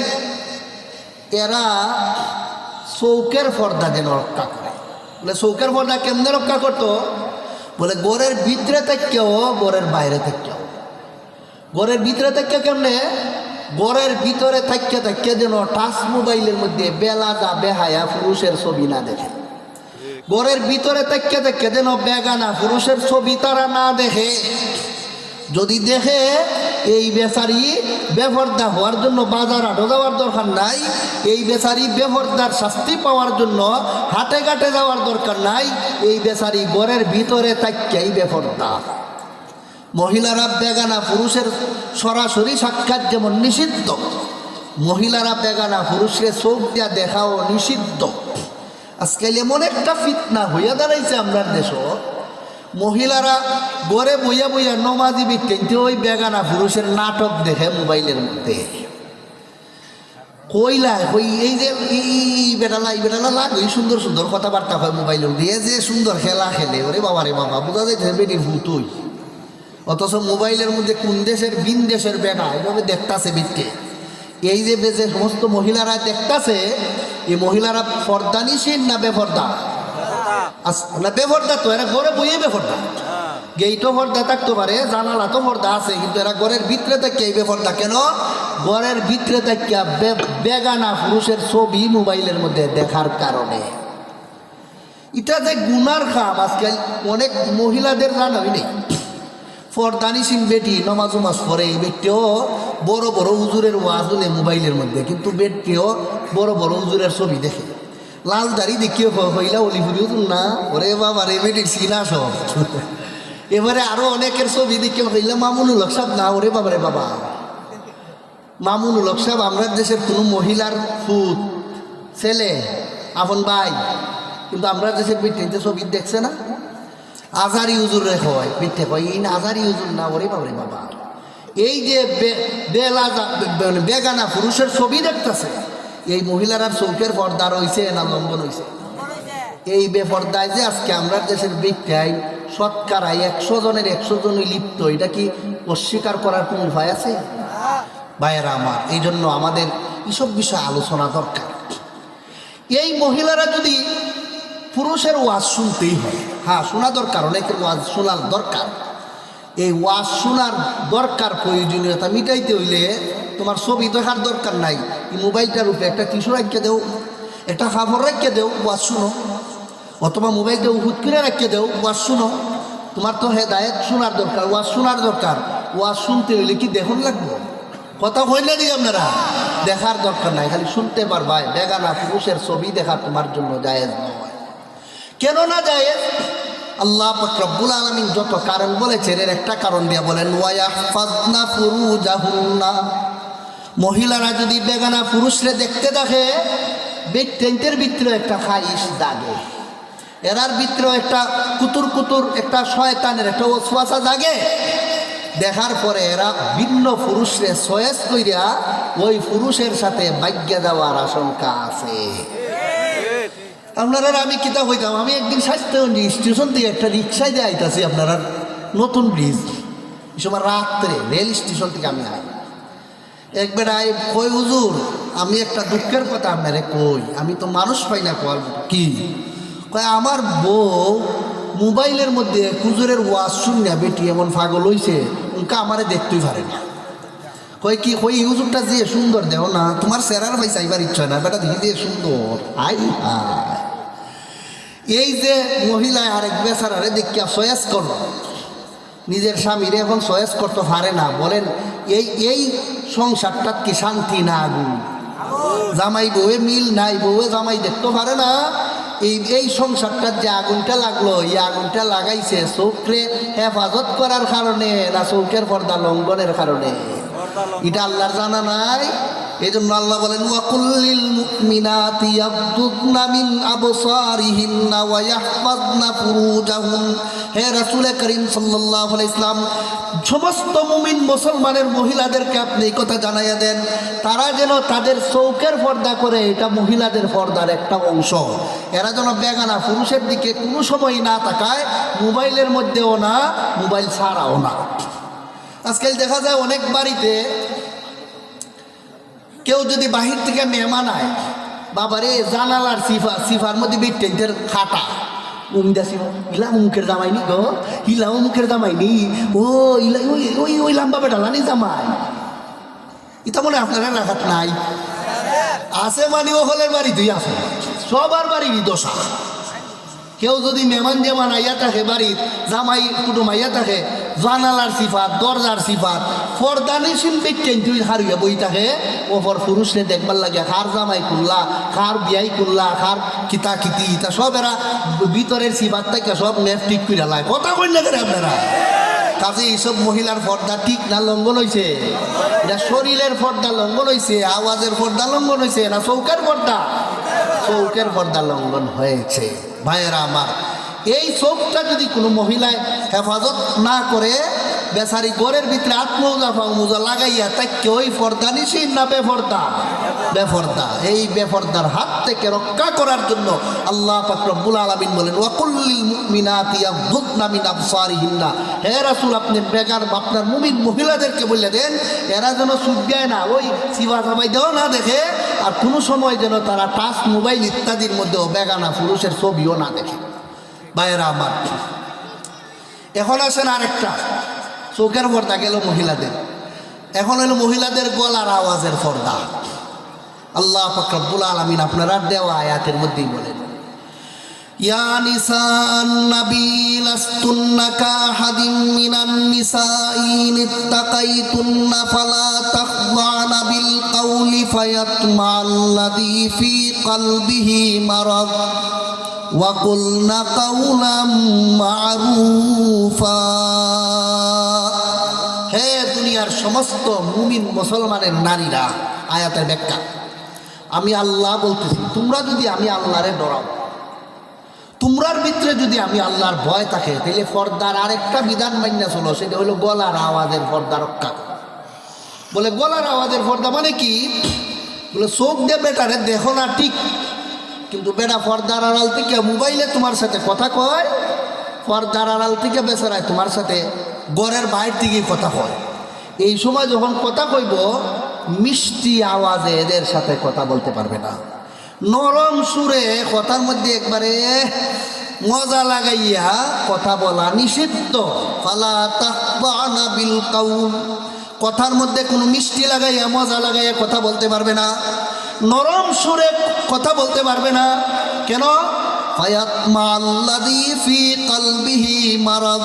এরা চৌকের পর্দা যেন রক্ষা করে। বলে চৌকের পর্দা কেমনে রক্ষা করতো? বলে ঘরের ভিতরে থেকেও, ঘরের বাইরে থেকেও। ঘরের ভিতরে থেকে কেমনে? ঘরের ভিতরে থেকে যেন টাচ মোবাইলের মধ্যে বেলা যা বেহায়া পুরুষের ছবি না দেখে। ঘরের ভিতরে থেকে যেন বেগানা পুরুষের ছবি তারা না দেখে। যদি দেখে এই বেচারি বেপরদা হওয়ার জন্য বাজার হাটে যাওয়ার দরকার নাই, এই বেচারি বেপরদার শাস্তি পাওয়ার জন্য হাটে ঘাটে যাওয়ার দরকার নাই, এই বেচারি ঘরের ভিতরে থাকিয়াই বেপরদা। মহিলারা বেগানা পুরুষের সরাসরি সাক্ষাৎ যেমন নিষিদ্ধ, মহিলারা বেগানা পুরুষের চোখ দিয়া দেখাও নিষিদ্ধ। আজকাল এমন একটা ফিতনা হইয়া দাঁড়াইছে আমরা দেশ, মহিলারা ঘরে বইয়া বইয়া নমাজি বিকেন্তে ওই বেগানা পুরুষের নাটক দেখে মোবাইলের মধ্যে। কইলা ওই এই যে বেটালা লাগ ওই সুন্দর সুন্দর কথাবার্তা হয় মোবাইলের দিয়ে, যে সুন্দর খেলা খেলে, ওরে বাবা রে বাবা, বোঝা যাইতে বেটির ভূতই। অথচ মোবাইলের মধ্যে কোন দেশের বিন দেশের বেটা এভাবে দেখতাছে বিটকে। এই যে যে সমস্ত মহিলারা দেখতাছে, এই মহিলারা পর্দা নিষিদ্ধ না বেপর্দা? না বেপর্দা তো, এরা ঘরে বইয়ে বেপর্দা। গেইটও পর্দা থাকতে পারে, জানালা তো পর্দা আছে, কিন্তু এরা ঘরের ভিতরে থেকে এই বেপর্দা কেন? ঘরের ভিতরে থেকে বেগানা পুরুষের ছবি মোবাইলের মধ্যে দেখার কারণে। এটা যে গুনার কাম আজকাল অনেক মহিলাদের জানাই নেই। পর্দানিসীন বেটি নমাজ উমাজ পড়ে, এই ব্যক্তিও বড় বড় হুজুরের ওয়াজ হলে মোবাইলের মধ্যে, কিন্তু বেটিও বড় বড় হুজুরের ছবি দেখে। লাল দাড়ি দেখিও হইলা অলিপুরি হুজুর না, ওরে বাবা রে বেটির সিনা সব। এবারে আরো অনেকের ছবি দেখিও হইলা মামুনুল হক সাহেব না, ওরে বাবা রে বাবা। মামুনুল হক সাহেব আমরা দেশের কোনো মহিলার ফুত ছেলে আপন ভাই, কিন্তু আমরা দেশের বেটিতে ছবি দেখছে না। আজারি হুজুর রে হয় মিথ্যে কয়, এই আজারি হুজুর না, ওরে বাবা রে বাবা। এই যে বেগানা পুরুষের ছবি দেখতেছে, এই মহিলার চৌকের পর্দা রয়েছে না লঙ্ঘন হয়েছে? এই বেপর্দায় যে আজকে আমরা দেশের ব্যক্তি শতকরা 100 জনের 100 জনই লিপ্ত, এটা কি অস্বীকার করার কোন উপায় আছে? ভাইয়েরা আমার, এই জন্য আমাদের এইসব বিষয়ে আলোচনা দরকার। এই মহিলারা যদি পুরুষের ওয়াজ শুনতেই হয়, হ্যাঁ শোনা দরকার, অনেকের ওয়াজ শোনার দরকার। এই ওয়াজ শোনার দরকার, প্রয়োজনীয়তা মিটাইতে হইলে তোমার ছবি দেখার দরকার নাই, এই মোবাইলটার উপরে একটা টিস্যু রাখিয়ে দেও, একটা কাপড় রাখিয়ে দেও, ওয়াজ শুনো। অথবা মোবাইলটা উহুত করে রাখিয়ে দেও, ওয়াজ শুনো। তোমার তো হেদায়েত শোনার দরকার, ওয়াজ শোনার দরকার। ওয়াজ শুনতে হইলে কি দেখুন লাগবো? কথা কইলে দিই আপনারা, দেখার দরকার নাই, খালি শুনতে পারবাই। বেগানা পুরুষের ছবি দেখা তোমার জন্য জায়েজ নয়। কেন না জায়েজ? আল্লাহ পাক রব্বুল আলামিন যত কারণ বলেছেন, এর একটা কারণ দিয়ে বলেন ওয়ায়াহফাজনা ফুরুজাহুন্না। মহিলারা যদি বেগানা পুরুষরে দেখতে দেখে, ব্যক্তির ভিতরে একটা খাইশ জাগে, এরার ভিতরে একটা কুতুর কুতুর একটা শয়তানের একটা ওয়াসওয়াসা জাগে। দেখার পরে এরা ভিন্ন পুরুষরে চয়েস কইরা ওই পুরুষের সাথে ভাগ্য যাওয়ার আশঙ্কা আছে। আপনারা আমি কিতাব হইতাম, আমি একদিন স্বাস্থ্য স্টেশন থেকে একটা রিক্সায় দিয়ে আইতাছি আপনারা নতুন ব্রিজ, এই সময় রাত্রে রেল স্টেশন থেকে আমি আই। এক বেড়াই কই হুজুর আমি একটা দুঃখের কথা আপনারে কই, আমি তো মানুষ পাই না কল কি কয় আমার বউ মোবাইলের মধ্যে হুজুরের ওয়াজ শুনিয়া বেটি এমন পাগল হইছে উনকা আমারে দেখতেই পারে না। কই কি কই হুজুরটা যে সুন্দর দেও না তোমার চেহারার ভাই চাইবার ইচ্ছা না বেটা দেখি দিয়ে সুন্দর আই হায়। এই যে মহিলায় আরেক বেচারারে দেখিয়া চয়েস করল, নিজের স্বামীরে এখন চয়েস করতে পারে না, বলেন এই সংসারটা কি শান্তি না আগুন? জামাই বউয়ে মিল নাই, বউয়ে জামাই দেখতে পারে না। এই সংসারটার যে আগুনটা লাগলো এই আগুনটা লাগাইছে চোখরে হেফাজত করার কারণে না চৌকের পর্দা লঙ্ঘনের কারণে? এটা আল্লাহর জানা নাই। এই জন্য আল্লাহ বলেন ওয়াকুল্লিল মুমিনাতি ইয়াগদুদনা মিন আবসারিহিন্না ওয়া ইয়াহফাযনা ফুরুজাহুন। হে রাসূল করিম সাল্লাল্লাহু আলাইহি ওয়াসাল্লাম সমস্ত মুমিন মুসলমানের মহিলাদেরকে আপনি এই কথা জানাইয়া দেন তারা যেন তাদের চৌকের পর্দা করে, এটা মহিলাদের পর্দার একটা অংশ। এরা যেন বেগানা পুরুষের দিকে কোনো সময় না তাকায়, মোবাইলের মধ্যেও না, মোবাইল ছাড়াও না। আজকাল দেখা যায় অনেক বাড়িতে কেউ যদি বাহির থেকে মেহমান আয়, বাবারে জানালার সিফার মধ্যে বেটেন্টের খাটা ইলা মুখের জামাইনি গো, ইলা মুখের জামাইনি, ও ইলা ওই ওই লাম্বা বেটালানি জামাই। এটা মনে আপনারা রাখাত নাই আছে, মানে ও হলের বাড়ি দুই আছে, সবার বাড়িরই দশা। কেউ যদি মেহমান যেমান আইয়া থাকে বাড়ির, জামাই কুটুম আইয়া থাকে, জানালার সিফাত দরজার সিফাত ফরদানিসিন বেটেন তুই হারিয়ে বই থাকে, ওপর পুরুষে দেখবার লাগে কার জামাই করলা, কার বিয়াই করলা, কার কিতা কিতি তা সব এরা ভিতরের সিফাত থেকে সব নেট ঠিক করে লাগে। কথা কই না করে আপনারা? কাজে এইসব মহিলার পর্দা ঠিক না লঙ্ঘন হয়েছে? এটা শরীরের পর্দা লঙ্ঘন হয়েছে, আওয়াজের পর্দা লঙ্ঘন হয়েছে না চৌকের পর্দা? চৌকের পর্দা লঙ্ঘন হয়েছে। ভাইয়েরা আমার, এই চোখটা যদি কোনো মহিলায় হেফাজত না করে, বেচারি ঘরের ভিতরে আত্মজা ফাউমুজা লাগাইয়া তাকে ওই পর্দা নিছি না বেপর্দা? বেপর্দা। এই বেপর্দার হাত থেকে রক্ষা করার জন্য আল্লাহ পাক রব্বুল আলামিন বলেন ওয়াকুল্লিল মুমিনাতি ইয়াগদুদনা মিন আবসারিহিন্না। হে রাসূল আপনি বেগার আপনার মুমিন মহিলাদেরকে বলে দেন এরা যেন চুপ দেয় না, ওই সিবা সাবাই দেও না দেখে, আর কোনো সময় যেন তারা টাচ মোবাইল ইত্যাদির মধ্যেও বেগানা পুরুষের ছবিও না দেখে। ভাইয়েরা আমার, এখন আসেন আরেকটা, চোখের পর্দা গেল মহিলাদের, এখন হলো মহিলাদের গলার আওয়াজের পর্দা। আল্লাহ পাক রব্বুল আলামিন আপনারা দেওয়া আয়াতের মধ্যেই বলেন ইয়া নিসান নবী লাস্তুন্না কাহাদিম মিনান নিসাইন ইত্তাকাইতুন্না ফালা তাখদানা বিল কাউলি ফায়াতমাল্লাযী ফী কলবিহি মারাদ ওয়াকুলনা কাওলাম মা'রুফা। হে দুনিয়ার সমস্ত মুমিন মুসলমানের নারীরা, আয়াতের ব্যাখ্যা আমি আল্লাহ বলতেছি, তোমরা যদি আমি আল্লাহরে ডরাও, তোমরার ভিতরে যদি আমি আল্লাহর ভয় থাকে, তাহলে পর্দার আরেকটা বিধান মান্য চলো, সেটা হলো গলার আওয়াজের পর্দা রক্ষা। বলে গলার আওয়াজের পর্দা মানে কি? বলে চোখ দিয়ে বেটারে দেখো না ঠিক, কিন্তু বেটা পর্দার আড়াল থেকে মোবাইলে তোমার সাথে কথা কয়, পর্দার আড়াল থেকে বেচারায় তোমার সাথে ঘরের বাইরে থেকে কথা কয়। এই সময় যখন কথা কইব মিষ্টি আওয়াজে এদের সাথে কথা বলতে পারবে না, নরম সুরে কথার মধ্যে একবারে মজা লাগাইয়া কথা বলা নিষিদ্ধ। ফালা তাখদানা বিল কাউল, কথার মধ্যে কোনো মিষ্টি লাগাইয়া মজা লাগাইয়া কথা বলতে পারবে না, নরম সুরে কথা বলতে পারবে না। কেন? ফায়াতমাল্লাযী ফী কলবিহি মারাদ,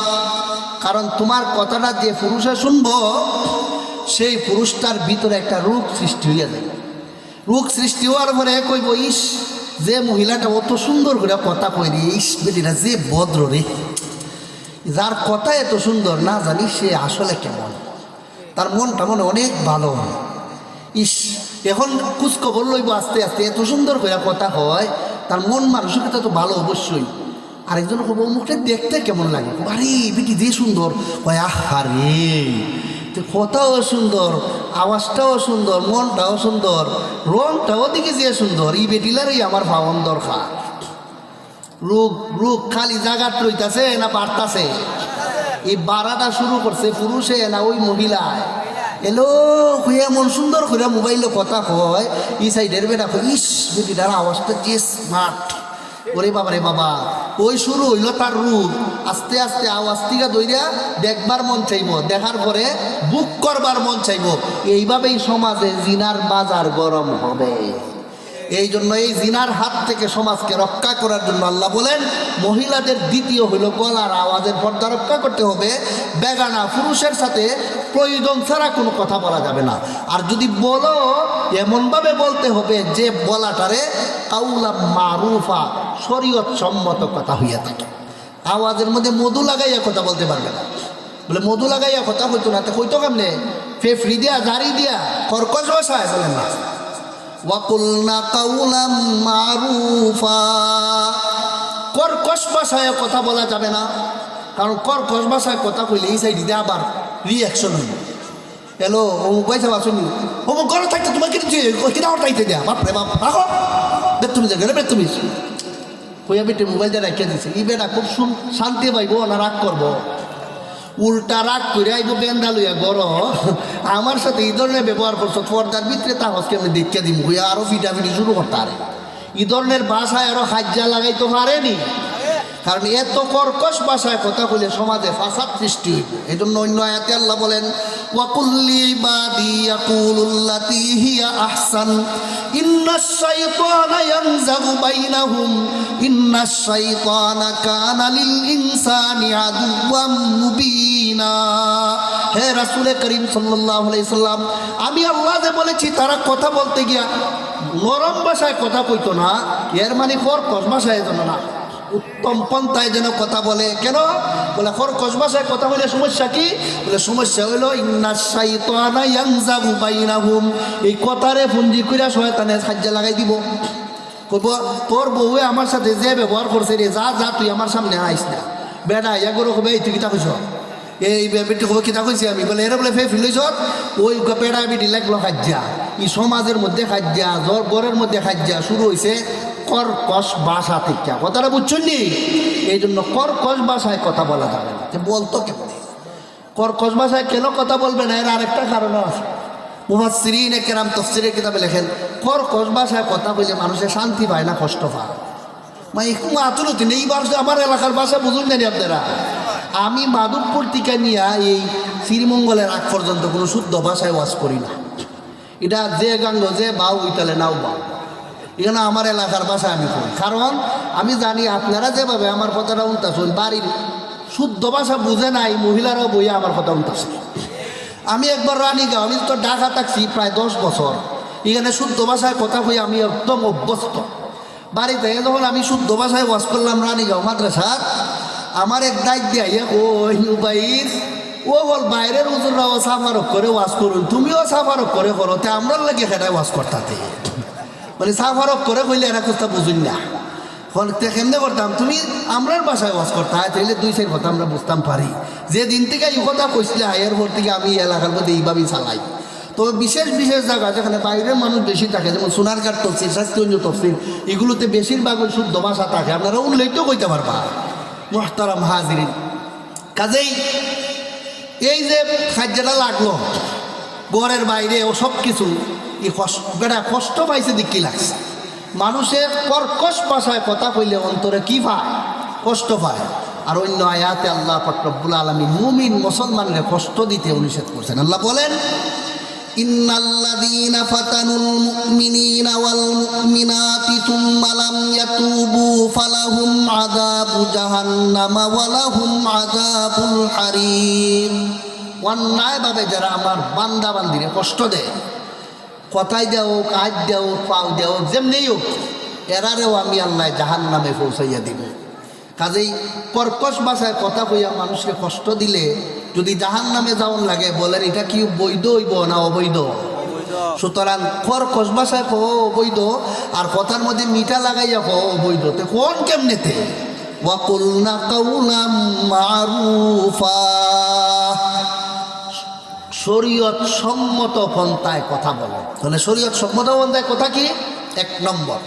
কারণ তোমার কথাটা যে পুরুষে শুনবো সেই পুরুষটার ভিতরে একটা রোগ সৃষ্টি হইয়া যায়। রোগ সৃষ্টি হওয়ার পরে কইব ইস যে মহিলাটা অত সুন্দর করে কথা কই রে, ইস বেটিটা যে ভদ্র রে, যার কথা এত সুন্দর না জানি সে আসলে কেমন, তার মনটা মনে অনেক ভালো। ইস এখন খোঁজখবর লইব আস্তে আস্তে, এত সুন্দর করে কথা হয়, তার মন মানসিকতা তো ভালো অবশ্যই। আরেকজন কব মুখটা দেখতে কেমন লাগে, আরে বেটি যে সুন্দর, কয় আহা রে কথাও সুন্দর, আওয়াজটাও সুন্দর, মনটাও সুন্দর, রংটাও দিকে যে সুন্দর, এই বেটিলারই আমার ভাবন দরকার। রোগ রোগ খালি জায়গাত রইতাছে না বাড়তাছে? এই বাড়াটা শুরু করছে পুরুষে না ওই মহিলায়? এলো হইয়া মন সুন্দর করে মোবাইলে কথা কয় ই সাইডের বেটা কয় ইস বেটিটার আওয়াজটা যে স্মার্ট। ওরে বাবা রে বাবা, ওই শুরু হইল তার রূপ। আস্তে আস্তে আওয়াজ থেকে দইরা দেখবার মন চাইব, দেখার পরে বুক করবার মন চাইব। এইভাবেই সমাজে জিনার বাজার গরম হবে। এই জন্য এই জিনার হাত থেকে সমাজকে রক্ষা করার জন্য আল্লাহ বলেন মহিলাদের দ্বিতীয় হইল গলার আওয়াজের পর্দা রক্ষা করতে হবে। বেগানা পুরুষের সাথে প্রয়োজন ছাড়া কোনো কথা বলা যাবে না। আর যদি বলো এমনভাবে বলতে হবে যে বলাটারে কাউলা মারুফা, শরীয়ত সম্মত কথা হইয়া থাকে। আওয়াজের মধ্যে মধু লাগাইয়া কথা বলতে পারবে না। বলে মধু লাগাইয়া কথা হইতো না, তো কইতো কেমনে? ফেফড়ি দিয়া জারি দিয়া কর্কশ ভাষায় বলেন না। ওয়াকুলনা কাউলাম মারুফা, কর্কশ ভাষায় কথা বলা যাবে না। কারণ কর্কশ ভাষায় কথা কইলে এই সাইডে আবার রিয়াকশন হইল। হ্যালো অমুক পয়সা বাসুনি অমুক ঘরে থাকতে তোমার কিনা ওটাইতে দেয়া বাপরে বাপ রাখো বেতুমি জায়গা বেতুমি কইয়া বেটে মোবাইলটা রেখে দিছে। ই বেটা খুব শান্তি পাইব না রাগ করবো, উল্টা রাগ করে আইব বেন্দা লইয়া গর আমার সাথে এই ধরনের ব্যবহার করছো। পর্দার ভিতরে তাহসকে আমি দেখে দিব হইয়া আরো ফিটাফিটি শুরু করতে পারে। এই ধরনের ভাষায় আরো হাজ্জা লাগাইতে পারেনি, কারণ এত কর্কশ ভাষায় কথা বলে সমাজে ফাসাদ সৃষ্টি হইব। এই জন্য অন্য আয়াতে আল্লাহ বলেন ওয়াকুল্লি ইবাদি ইয়াকুলুল্লাতী হিয়া আহসান ইন্নাশ শাইতানা ইয়ানজাগু বাইনাহুম ইন্নাশ শাইতানা কানা লিল ইনসানি আদুওয়াম মুবিনা। হে রাসূল করিম সাল্লাল্লাহু আলাইহি সাল্লাম, আমি আল্লাহ যে বলেছি তারা কথা বলতে গিয়া নরম ভাষায় কথা কইতো না, এর মানে কর্কশ ভাষায় যেন না, উত্তম পন্থায় যেন কথা বলে। কেন বলে কর্কশ ভাষায় কথা বলে সমস্যা কি? বলে সমস্যা হইল ইন্নাশ শাইতানা ইয়ানজাগু বাইনাহুম, এই কথারে পুঞ্জি কইরা শয়তানে সাহায্য লাগাই দিব। কইব তোর বউয়ে আমার সাথে যে ব্যবহার করছে রে, যা যা তুই আমার সামনে আইস না। বেটা এগুলো কবে তুই কিতা কইছ, এই বেটি কবে কিতা কইছি আমি? বলে এরা বলে ফে ফিলইছ ওই বেড়া বেটি লাগলো খাজ্জা। এই সমাজের মধ্যে খাজ্জা, ঘরের মধ্যে খাজ্জা শুরু হয়েছে কর্কশ ভাষা থেকে। কথাটা বুঝছেন নি? এই জন্য কর্কশ ভাষায় কথা বলা যাবে না। বলতো কেমন কর্কশ ভাষায় কেন কথা বলবে না? এর আরেকটা কারণ আছে। মুফাসসিরিনে কেরাম তাফসীরের কিতাবে লেখেন কর্কশ ভাষায় কথা বলে মানুষের শান্তি পায় না, কষ্ট পায়। মানে আতুলতি নেই। আমার এলাকার ভাষা বুঝুন জানি আপনারা। আমি মাধবপুর থেকে নিয়ে এই শ্রীমঙ্গলের আগ পর্যন্ত কোনো শুদ্ধ ভাষায় ওয়াজ করি না। এটা যে গাঙ্গ যে বাউ ইতালে নাও বাউ, এখানে আমার এলাকার ভাষা আমি করি। কারণ আমি জানি আপনারা যেভাবে আমার কথাটা উনতাছেন, বাড়ির শুদ্ধ ভাষা বুঝে নাই মহিলারাও বইয়া আমার কথা উনতাছে। আমি একবার রানীগাঁও, আমি তো ঢাকা থাকছি প্রায় 10 বছর, এখানে শুদ্ধ ভাষায় কথা কই আমি একদম অভ্যস্ত। বাড়িতে যখন আমি শুদ্ধ ভাষায় ওয়াজ করলাম রানীগাঁও মাদ্রাসার, আমার এক দায়িত্ব দিয়ে আইয়া ওই উবাইর ও বল বাইরের হুজুররাও সাফারক করে ওয়াজ করুন, তুমিও সাফারক করে করো, তে আমরা লাগে সেটাই ওয়াজ করতাতে। মানে সাফারক করে কইলে এরা কথা বুঝুন না। কেমনে করতাম? তুমি আমরার বাসায় ওয়াজ করতে হয়, তাইলে 2-4 কথা আমরা বুঝতাম পারি। যে দিন থেকে এই কথা কইছিলে আয়ের পর থেকে আমি এলাকার মধ্যে এইভাবেই চালাই। তবে বিশেষ বিশেষ জায়গা যেখানে বাইরের মানুষ বেশি থাকে, যেমন সোনারঘাট তফসিল, শাস্তিগঞ্জ তফসিল, এগুলোতে বেশিরভাগ ওই শুদ্ধ ভাষা থাকে, আপনারা উল্লেখ করতে পারবা। মুহতারাম হাজিরিন, কাজেই এই যে খাদ্যটা লাগলো ঘরের বাইরে ও সব কিছু বেটা কষ্ট পাইছে দিক কি লাগছে। মানুষের কর্কশ ভাষায় কথা কইলে অন্তরে কি পায়? কষ্ট পায়। আর অন্য আয়াতে আল্লাহ পাক রব্বুল আলামিন মুমিন মুসলমানকে কষ্ট দিতে নিষেধ করছেন। আল্লাহ বলেন ইন্নাল্লাযীনা ফাতানুল মুমিনিনা ওয়াল মুমিনাতি সুম্মা লাম ইয়াতুবু ফালাহুম আযাবু জাহান্নাম ওয়া লাহুম আযাবুল হারিম। অন্যায়ভাবে যারা আমার বান্দা বান্দিরে কষ্ট দেয়, কথাই দেও, কাজ দেও, পাও দেও, যেমনি হোক, এরারেও আমি আল্লাহ জাহান্নামে পৌঁছাইয়া দিব। কাজেই কর্কশ ভাষায় কথা কইয়া মানুষকে কষ্ট দিলে যদি জাহান্নামে যাওয়ান লাগে, বলেন এটা কি বৈধ হইব না অবৈধ? সুতরাং কর্কশ ভাষায় কো অবৈধ, আর কথার মধ্যে মিঠা লাগাইয়া কো অবৈধ। তো কোন কেমনেতে? ওয়াকুলনা কাউলাম মারুফা, শরীয়ত সম্মত পন্থায় কথা বলো। তাহলে শরীয়ত সম্মত পন্থায় কথা কি? 1 নম্বর,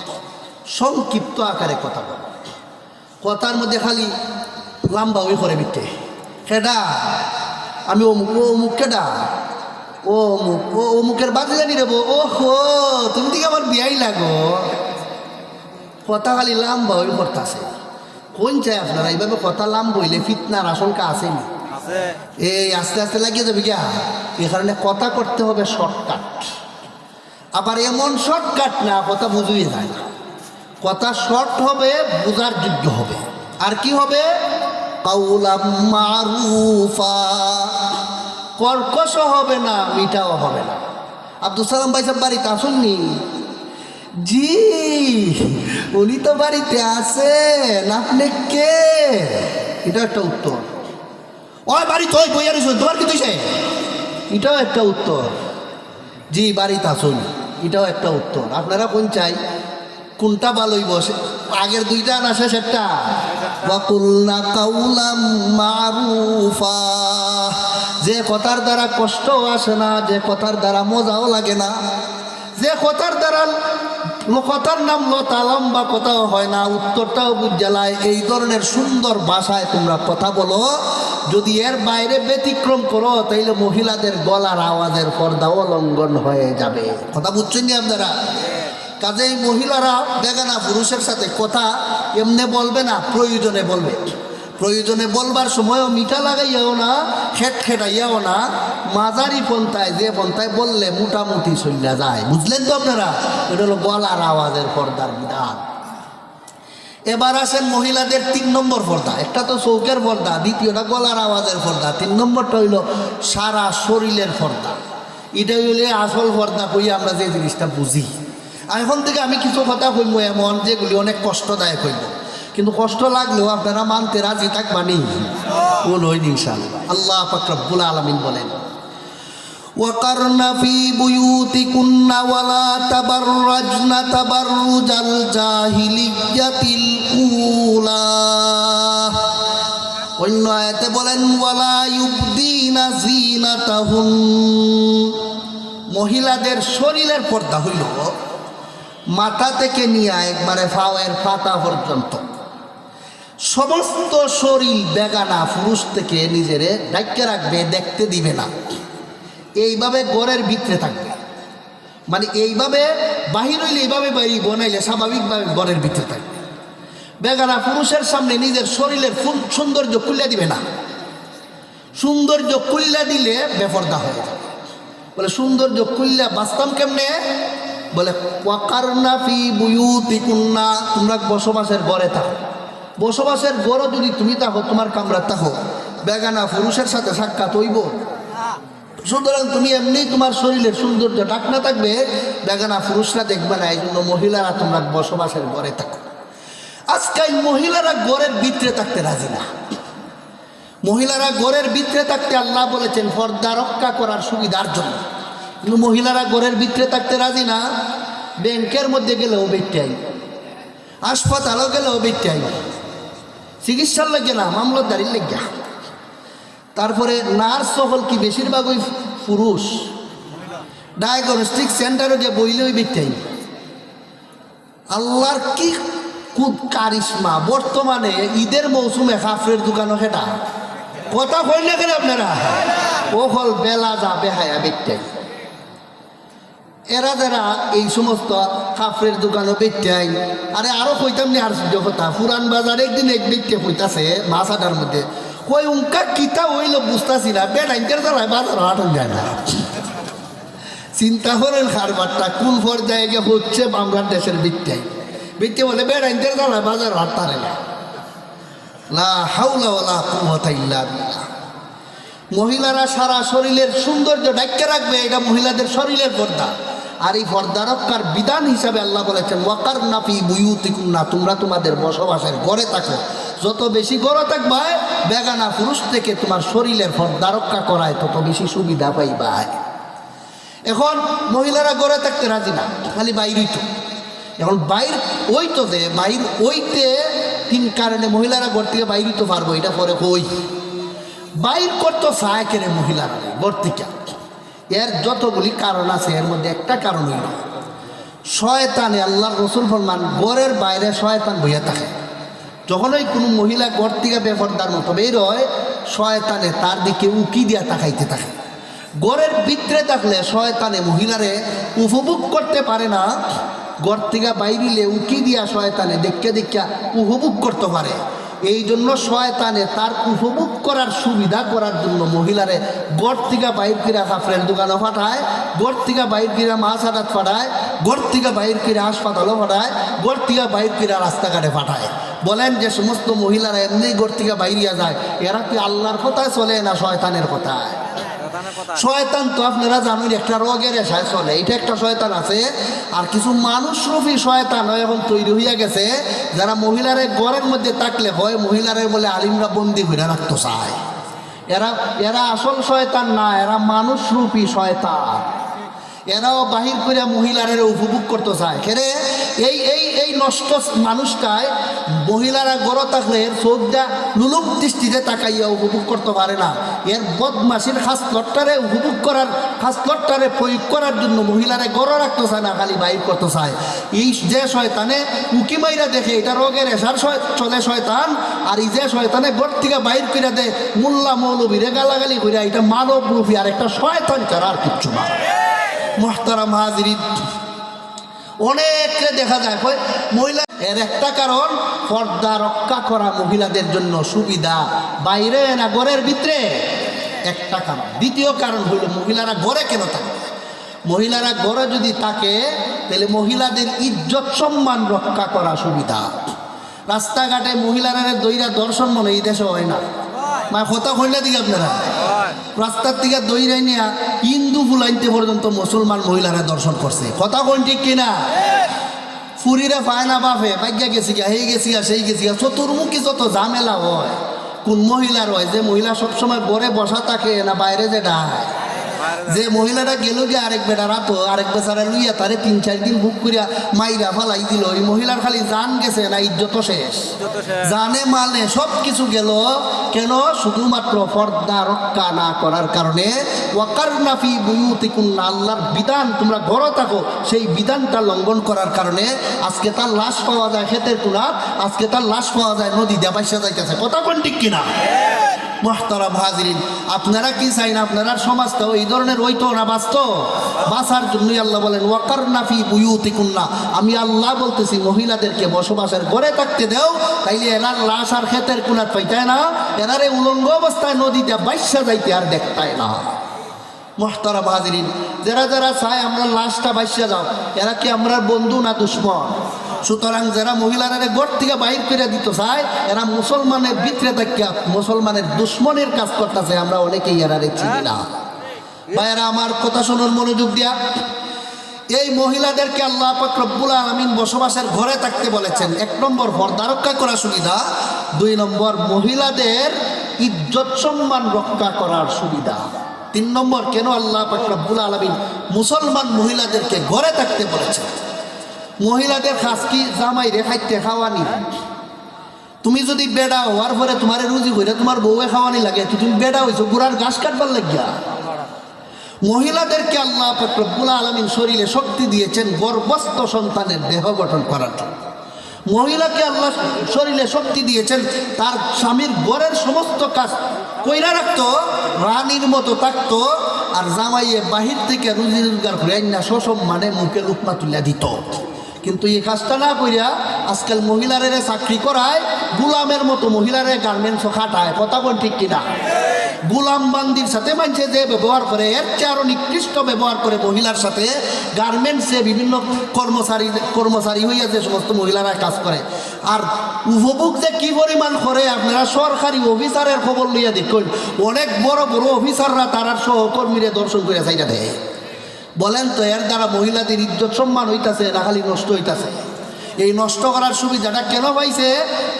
সংক্ষিপ্ত আকারে কথা বলো। কথার মধ্যে খালি লম্বা ওই করে বিটে, কেডা আমি অমুক, অমুক কেডা, ও অমুক ও অমুকের বাজে জানি রে ও হো তুমি দিকে আমার বিয়াই লাগো কথা খালি লাম বই করতেছে কোন চাই আপনারা এইভাবে কথা লাম বইলে ফিতনার আশঙ্কা আসেনি এই আস্তে আস্তে লাগিয়ে যাবে গিয়া এই কারণে কথা করতে হবে শর্টকাট আবার এমন শর্টকাট না কথা বুঝুই যায় না কথা শর্ট হবে বোঝার যোগ্য হবে আর কি হবে কাউলাম মারুফা কর্কশ হবে না মিঠাও হবে না আব্দুল সালাম ভাই সাহেব বাড়িতে আসুননি জি উনি তো বাড়িতে আছেন আপনি কে এটা একটা উত্তর ওই বাড়ি তো বইয়া রয়েছ তোমার কি তুই এটাও একটা উত্তর জি বাড়িতে আসুন এটাও একটা উত্তর আপনারা কোন চাই কোনটা ভালোই বসে আগের দুইটা না শেষেরটা ওয়াকুলনা কাউলাম মারুফা যে কথার দ্বারা কষ্টও আসে না যে কথার দ্বারা মজাও লাগে না যে কথার দ্বারা কথার নাম লতা লম্বা কথাও হয় না উত্তরটাও বুঝালায় এই ধরনের সুন্দর ভাষায় তোমরা কথা বলো যদি এর বাইরে ব্যতিক্রম করো তাইলে মহিলাদের গলার আওয়াজের পর্দাও লঙ্ঘন হয়ে যাবে কথা বুঝছেন নি আপনারা কাজেই মহিলারা বেগানা পুরুষের সাথে কথা এমনি বলবে না প্রয়োজনে বলবে প্রয়োজনে বলবার সময়ও মিঠা লাগাইয়াও না খেটাইয়াও না মাঝারি পন্থায় যে পন্থায় বললে মোটামুটি চলিয়া যায় বুঝলেন তো আপনারা এটা হলো গলার আওয়াজের পর্দার বিধান এবার আসেন মহিলাদের 3 নম্বর পর্দা একটা তো চৌকের পর্দা দ্বিতীয়টা গলার আওয়াজের পর্দা 3 নম্বরটা হইল সারা শরীরের পর্দা এটাই হইলে আসল পর্দা কইয়া আমরা যে জিনিসটা বুঝি এখন থেকে আমি কিছু কথা কইব এমন যেগুলি অনেক কষ্টদায়ক হইব কিন্তু কষ্ট লাগলেও আপনারা মানতে রাজি থাকবানি কোন হইন ইনশাআল্লাহ আল্লাহ পাক রব্বুল আলামিন বলেন ওয়াকারনা ফি বুয়ুতিকুন্না ওয়ালা তাবাররাজনা তাবাররুজাল জাহিলিয়াতিল উলা অন্য আয়াতে বলেন ওয়ালা ইউবদিনা জিনাতাহুন মহিলাদের শরীরের পর্দা হইল মাথা থেকে নিয়ে একবারে পায়ের পাতা পর্যন্ত সমস্ত শরীর বেগানা পুরুষ থেকে নিজেরে ঢাইকে রাখবে দেখতে দিবে না এইভাবে ঘরের ভিতরে থাকবে মানে এইভাবে বাহির হইলে এইভাবে বাইরে বনাইলে স্বাভাবিকভাবে ঘরের ভিতরে থাকবে বেগানা পুরুষের সামনে নিজের শরীরের সৌন্দর্য খুলে দিবে না সৌন্দর্য খুলে দিলে বেপরদা হয়ে যাবে বলে সৌন্দর্য খুললে বাঁচতাম কেমনে বলে ওয়াকারনা ফি বুয়ুতিকুন্না তোমরা বসবাসের ঘরে থাকো বসবাসের ঘরও যদি তুমি থাকো তোমার কামরা থাকো বেগানা পুরুষের সাথে সাক্ষাৎ হইব সুতরাং তুমি এমনি তোমার শরীরের সৌন্দর্য ঢাকনা থাকবে বেগানা পুরুষরা দেখবে না এই জন্য মহিলারা তোমরা বসবাসের ঘরে থাকো আজকাল মহিলারা ঘরের ভিতরে থাকতে রাজি না মহিলারা ঘরের ভিতরে থাকতে আল্লাহ বলেছেন পর্দা রক্ষা করার সুবিধার জন্য কিন্তু মহিলারা ঘরের ভিতরে থাকতে রাজি না ব্যাংকের মধ্যে গেলেও বেটাই হাসপাতালও গেলেও বেটাই চিকিৎসার লাগে না মামলাদারির লেগা তারপরে নার্স সকল কি বেশিরভাগই পুরুষ ডায়াগনস্টিক সেন্টারে গিয়ে বইলেও বেটাই আল্লাহর কি কারিশমা বর্তমানে ঈদের মৌসুমে কাফরের দোকানও সেটা কথা কইলে কেন আপনারা ও হল বেলা যা বেহায়া বেটাই এরা যারা এই সমস্ত কাপড়ের দোকানও বেচাই আরে আরো কইতাম নি আর কথা পুরান বাজার একদিন এক ব্যক্তি কইতাছে মাছাটার মধ্যে কই উনকা কিতা হইল বুঝতাছি না বেড়াইতের জ্বালায় বাজার হাঁটন যায় না চিন্তা করেন কারবারটা কোন পর্যায়ে গিয়ে হচ্ছে বাংলাদেশের বিত্তাই বিত্তে বলে বেড়াইতের জ্বালায় বাজার হাঁটতারে না লা হাওলা ওয়ালা কুওয়াতা ইল্লা বিল্লাহ মহিলারা সারা শরীরের সৌন্দর্য ঢাকে রাখবে এটা মহিলাদের শরীরের পর্দা আর এই পর্দা রক্ষার বিধান হিসাবে আল্লাহ বলেছেন ওয়াকারনা ফি বুয়ুতিকুন্না তোমরা তোমাদের বসবাসের ঘরে থাকো যত বেশি ঘরে থাকবে বেগানা পুরুষ থেকে তোমার শরীরের পর্দা রক্ষা করায় তত বেশি সুবিধা পাইবা এখন মহিলারা ঘরে থাকতে রাজি না খালি বাইরেই তো এখন বাইর ওই তো যে বাইর ওইতে 3 কারণে মহিলারা ঘর থেকে বাইরে তো পারবো এটা পরে হই বাইর করতো চায় কেনে মহিলারা ঘর থেকে এর যতগুলি কারণ আছে এর মধ্যে একটা কারণ হইল শয়তানে আল্লাহ রসুল ফরমান ঘরের বাইরে শয়তান বইয়া থাকে যখনই কোনো মহিলা ঘর থেকে বেপরদার মতো বের হয় শয়তানে তার দিকে উকি দিয়া তাকাইতে থাকে ঘরের ভিতরে থাকলে শয়তানে মহিলারে উপভোগ করতে পারে না, ঘর থেকে বাইরিলে উকি দিয়া শয়তানে দেখে দেখা উপভোগ করতে পারে। এই জন্য শয়তানে তার উপভোগ করার সুবিধা করার জন্য মহিলারে ঘর থেকে বাইর কিরা কাপড়ের দোকানও পাঠায়, ঘর থেকে বাইর কিরা মাছ আটাত পাঠায়, ঘর থেকে বাইর কিরা হাসপাতালও পাঠায়, ঘর থেকে বাইর কিরা রাস্তাঘাটে পাঠায়। বলেন যে সমস্ত মহিলারা এমনি ঘর থেকে বাইরিয়া যায়, এরা কি আল্লাহর কথায় চলে না শয়তানের কথায়? শয়তান তো আপনারা জানেন একটা রোগের এসায় চলে, এটা একটা শয়তান আছে। আর কিছু মানুষরূপী শয়তান এখন তৈরি হইয়া গেছে, যারা মহিলারে ঘরের মধ্যে থাকলে হয় মহিলারে বলে আলিমরা বন্দি করে রাখতে চায়। এরা আসল শয়তান না, এরা মানুষরূপী শয়তান। এরাও বাহির করে মহিলারা উপভোগ করতে চায়। কেরে এই এই এই নষ্ট মানুষটায় মহিলারা গড় থাকলে এর চোখটা লুলুপ দৃষ্টিতে তাকাইয়া উপভোগ করতে পারে না। এর বদমাসির খাসলটটারে উপভোগ করার খাসলটটারে প্রয়োগ করার জন্য মহিলারা গড় রাখতে চায় না, খালি বাইর করতে চায়। এই যে শয়তানে উকি মাইরা দেখে এটা রোগের এসার চলে শয়তান। আর এই যে শয়তানে গড় থেকে বাইর করে দেয় মোল্লা মৌলবীরে গালাগালি করে, এটা মানব রূপী আর একটা শয়তান ছাড়া আর কিচ্ছু না। মুহতারাম হাজিরিন, অনেককে দেখা যায় মহিলা, এর একটা কারণ পর্দা রক্ষা করা মহিলাদের জন্য সুবিধা, বাইরে না ঘরের ভিতরে, একটা কারণ। দ্বিতীয় কারণ হইল মহিলারা ঘরে কেন থাকে? মহিলারা ঘরে যদি থাকে তাহলে মহিলাদের ইজ্জত সম্মান রক্ষা করা সুবিধা। রাস্তাঘাটে মহিলারা দইরা দর্শন মনে এই দেশে হয় না, মা কথা কইলে দিকে আপনারা রাস্তার থেকে দইরাই নিয়া হিন্দু ফুলাইতে পর্যন্ত মুসলমান মহিলারা দর্শন করছে। কথা কোন ঠিক কিনা? ফুরিরে পায় না বাপে ভাগ্যা গেছি গা, হেই গেছি গা, সেই গেছি গা, চতুর্মুখী যত ঝামেলা হয়। কোন মহিলার হয় যে মহিলা সবসময় ঘরে বসা থাকে না বাইরে যে ডায়, যে মহিলাটা গেল যে আরেক বেটা রাতো আরেক বেচারা লইয়া তারে ৩-৪ দিন বুক করিয়া মাইরা ফালাই দিল, ওই মহিলার খালি জান গেছে না ইজ্জত শেষ, জানে মালে সব কিছু গেল। কেন? শুধুমাত্র পর্দা রক্ষা না করার কারণে। ওয়াকারনা ফি বুয়ুতিকুন্না, আল্লাহর বিধান তোমরা ঘরে থাকো, সেই বিধানটা লঙ্ঘন করার কারণে আজকে তার লাশ পাওয়া যায় ক্ষেতের কোনার, আজকে তার লাশ পাওয়া যায় নদী দিয়ে বাইসা যাইতেছে। কথা কোন ঠিক কিনা? মুহতারাম হাজিরিন, আপনারা কি চাই না আপনারা সমাজটাও এই ধরনের হইতো না, বাঁচতো? বাঁচার জন্যই আল্লাহ বলেন ওয়াকারনা ফি বুয়ুতিকুন্না, আমি আল্লাহ বলতেছি মহিলাদেরকে বসবাসের ঘরে থাকতে দেও, তাইলে এনার লাশ আর ক্ষেতের কোনার পাইতায় না, এনারে উলঙ্গ অবস্থায় নদীতে বাইসা যাইতে আর দেখতায় না। মুহতারাম হাজিরিন, যারা যারা চায় আমরা লাশটা বাইসা যাও, এরা কি আমরা বন্ধু না দুশ্মন? সুতরাং যারা মহিলারা ঘর থেকে বাইর করে দিতে চায় এরা মুসলমানের ভিতরে থাকিয়া মুসলমানের দুশ্মনের কাজ করতেছে। আমরা অনেকেই এরা চিনি না। ভাইয়েরা আমার কথা শোনার মনোযোগ দিয়া, এই মহিলাদেরকে আল্লাহ পাক রব্বুল আলামিন বসবাসের ঘরে থাকতে বলেছেন। ১ নম্বর পর্দা রক্ষা করা সুবিধা, ২ নম্বর মহিলাদের ইজ্জত সম্মান রক্ষা করার সুবিধা, ৩ নম্বর কেন আল্লাহ পাক রব্বুল আলামিন মুসলমান মহিলাদেরকে ঘরে থাকতে বলেছেন। মহিলাদের খাস কি জামাই রে খাইতে খাওয়ানি। তুমি যদি বেড়া হওয়ার পরে তোমার রুজি হইলে তোমার বউয়ে খাওয়ানি লাগে, তুমি বেড়া হইছো গুড়ার ঘাস কাটবার লাগিয়া। মহিলাদেরকে আল্লাহ পাক রব্বুল আলামিন শরীরে শক্তি দিয়েছেন গর্ভস্থ সন্তানের দেহ গঠন করার জন্য। মহিলাকে আল্লাহ শরীরে শক্তি দিয়েছেন তার স্বামীর ঘরের সমস্ত কাজ কইরা রাখতো, রানীর মতো থাকতো। আর জামাইয়ে বাহির থেকে রুজি রোজগার করে না সসম্মানে মুখে লুকমা তুলে দিত। কিন্তু এই কাজটা না করিয়া আজকাল মহিলারে চাকরি করায়, গুলামের মতো মহিলারে গার্মেন্টসও খাটায়। কথা বল ঠিক কিনা? গুলাম বান্দির সাথে মানছে যে ব্যবহার করে, এর চেয়ে আরো নিকৃষ্ট ব্যবহার করে মহিলার সাথে। গার্মেন্টসে বিভিন্ন কর্মচারী হইয়া যে সমস্ত মহিলারা কাজ করে, আর উপভোগ যে কি পরিমাণ করে আপনারা সরকারি অফিসারের খবর লইয়া দেখুন। অনেক বড় বড় অফিসাররা তারা সহকর্মীরা দর্শন করে চাইটা দেয়। বলেন তো এর দ্বারা মহিলাদের ইজ্জত সম্মান হইতাছে না খালি নষ্ট হইতাছে? এই নষ্ট করার সুবিধাটা কেন পাইছে?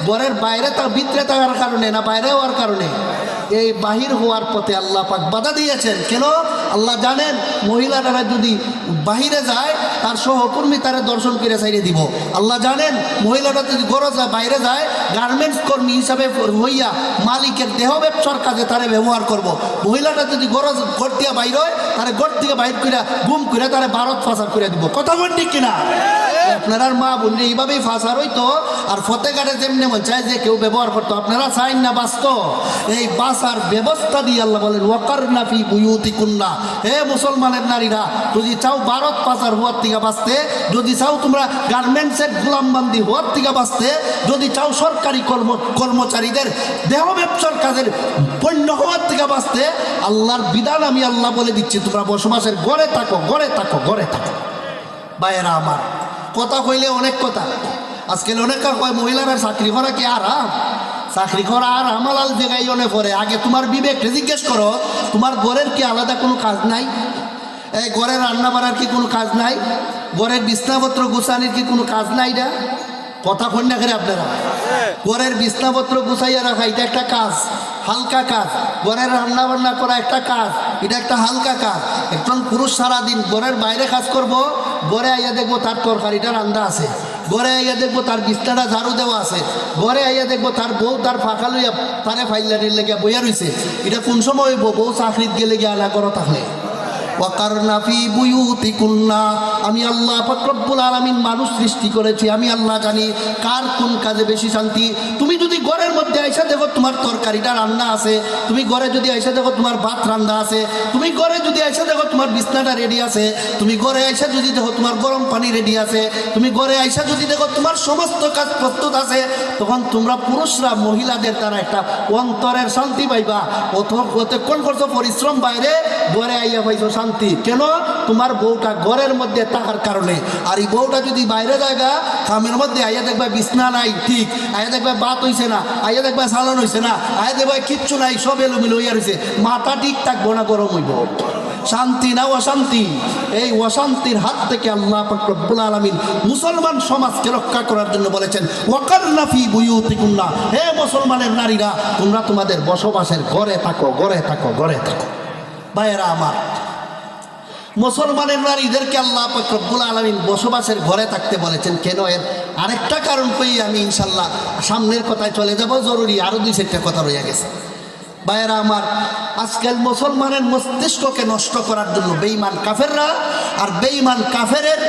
ঘরের বাইরে তার ভিতরে থাকার কারণে না বাইরে হওয়ার কারণে? এই বাহির হওয়ার পথে আল্লাহ পাক বাধা দিয়েছেন। কেন? আল্লাহ জানেন মহিলারা যদি বাহিরে যায় তার সহকর্মী তারা দর্শন করে চাইরে দিব। আল্লাহ জানেন মহিলারা যদি ঘরে যায় বাইরে যায় গার্মেন্টস কর্মী হিসাবে হইয়া মালিকের দেহ ব্যবসার কাজে তারা ব্যবহার করব। মহিলাটা যদি ঘর দিয়ে বাইর হয় তারা ঘর থেকে বাইর করে গুম করে তারা ভারত ফাঁসার করে দিব। কথা বল ঠিক কিনা? আপনারা মা বললে এইভাবেই ফাঁসার হইতো আর ফতেঘাটে যেমনি মন চায় যে কেউ ব্যবহার করতো আপনারা চাইন না বাঁচত এই বাঁচার ব্যবস্থা দিয়ে আল্লাহ বলেন ওয়াকারনা ফি বুয়ুতিকুন্না। হে মুসলমানের নারীরা, যদি চাও ভারত পাচার হওয়ার থেকে বাঁচতে, যদি চাও তোমরা গার্মেন্টসের গোলামবান্দি হওয়ার থেকে বাঁচতে, যদি চাও সরকারি কর্মচারীদের দেহ ব্যবসার কাজের পণ্য হওয়ার থেকে বাঁচতে, আল্লাহর বিধান আমি আল্লাহ বলে দিচ্ছি, তোমরা বসবাসের ঘরে থাকো, ঘরে থাকো, ঘরে থাকো। ভাইয়েরা আমার, কথা কইলে অনেক কথা। আজকাল অনেক কয় মহিলারা চাকরি করা কি আরাম? চাকরি করা আর আমালাল জায়গায় অনেক পরে। আগে তোমার বিবেককে জিজ্ঞেস করো, তোমার ঘরের কি আলাদা কোনো কাজ নাই? এই ঘরের রান্না বাড়ার কি কোনো কাজ নাই? ঘরের বিছনাপত্র গুছানির কি কোনো কাজ নাই? না কথা কন না করে আপনারা? ঘরের বিছনাপত্র গুছাইয়া রাখা এটা একটা কাজ, হালকা কাজ। ঘরের রান্না বান্না করা একটা কাজ, এটা একটা হালকা কাজ। একজন পুরুষ সারাদিন ঘরের বাইরে কাজ করব, ঘরে আইয়া দেখবো তার তরকারিটা রান্না আছে, ঘরে আইয়া দেখবো তার বিছনাটা ঝাড়ু দেওয়া আছে, ঘরে আইয়া দেখবো তার বউ তার ফাঁকা লইয়া তারে ফাইলারির লেগে বইয়া রয়েছে। এটা কোন সময় হইব? বউ চাকরিত গেলে গিয়ে আনা করো তাহলে। ওয়াকারনা ফি বুয়ুতিকুন্না। আমি আল্লাহ পাক রব্বুল আলামিন মানুষ সৃষ্টি করেছি, আমি আল্লাহ জানি কার কোন কাজে বেশি শান্তি। তুমি যদি ঘরের মধ্যে আইসা দেখো তোমার তরকারিটা রান্না আছে, তুমি ঘরে যদি আইসা দেখো তোমার ভাত রান্না আছে, তুমি ঘরে যদি আইসা দেখো তোমার বিছনাটা রেডি আছে, তুমি ঘরে আইসা যদি দেখো তোমার গরম পানি রেডি আছে, তুমি ঘরে আইসা যদি দেখো তোমার সমস্ত কাজ প্রস্তুত আছে, তখন তোমরা পুরুষরা মহিলাদের দ্বারা একটা অন্তরের শান্তি পাইবা। অতক্ষণ করছো পরিশ্রম, বাইরে ঘরে আইয়া পাইছো শান্তি। কেন? তোমার বউটা ঘরের মধ্যে থাকার কারণে। আর এই বউটা যদি বাইরে জায়গা কামের মধ্যে আইয়া দেখবা বিছনা নাই, ঠিক আইয়া দেখবা ভাত হইছে না, আইয়া দেখবা সালন হইছে না, আইয়া দেখবা কিচ্ছু নাই, সব এলোমেলো হইয়া রয়েছে, মাথা ঠিক থাকবো না, গরম হইব। শান্তি না অশান্তি? এই অশান্তির হাত থেকে আল্লাহ পাক রব্বুল আলামিন মুসলমান সমাজকে রক্ষা করার জন্য বলেছেন ওয়াকারনা ফি বুয়ুতিকুন্না। হে মুসলমানের নারীরা, তোমরা তোমাদের বসবাসের ঘরে থাকো, ঘরে থাকো, ঘরে থাকো। ভাইয়েরা আমার, মুসলমানের নারীদেরকে আল্লাহ পাক রব্বুল আলামিন বসবাসের ঘরে থাকতে বলেছেন কেন? এর আরেকটা কারণ কই আমি ইনশাল্লাহ সামনের কথায় চলে যাব, জরুরি আরো 2-4টা কথা রয়ে গেছে। ভাইয়েরা আমার, আজকাল মুসলমানের মস্তিষ্ককে নষ্ট করার জন্য বেঈমান কাফেররা, আর বেঈমান কাফেরের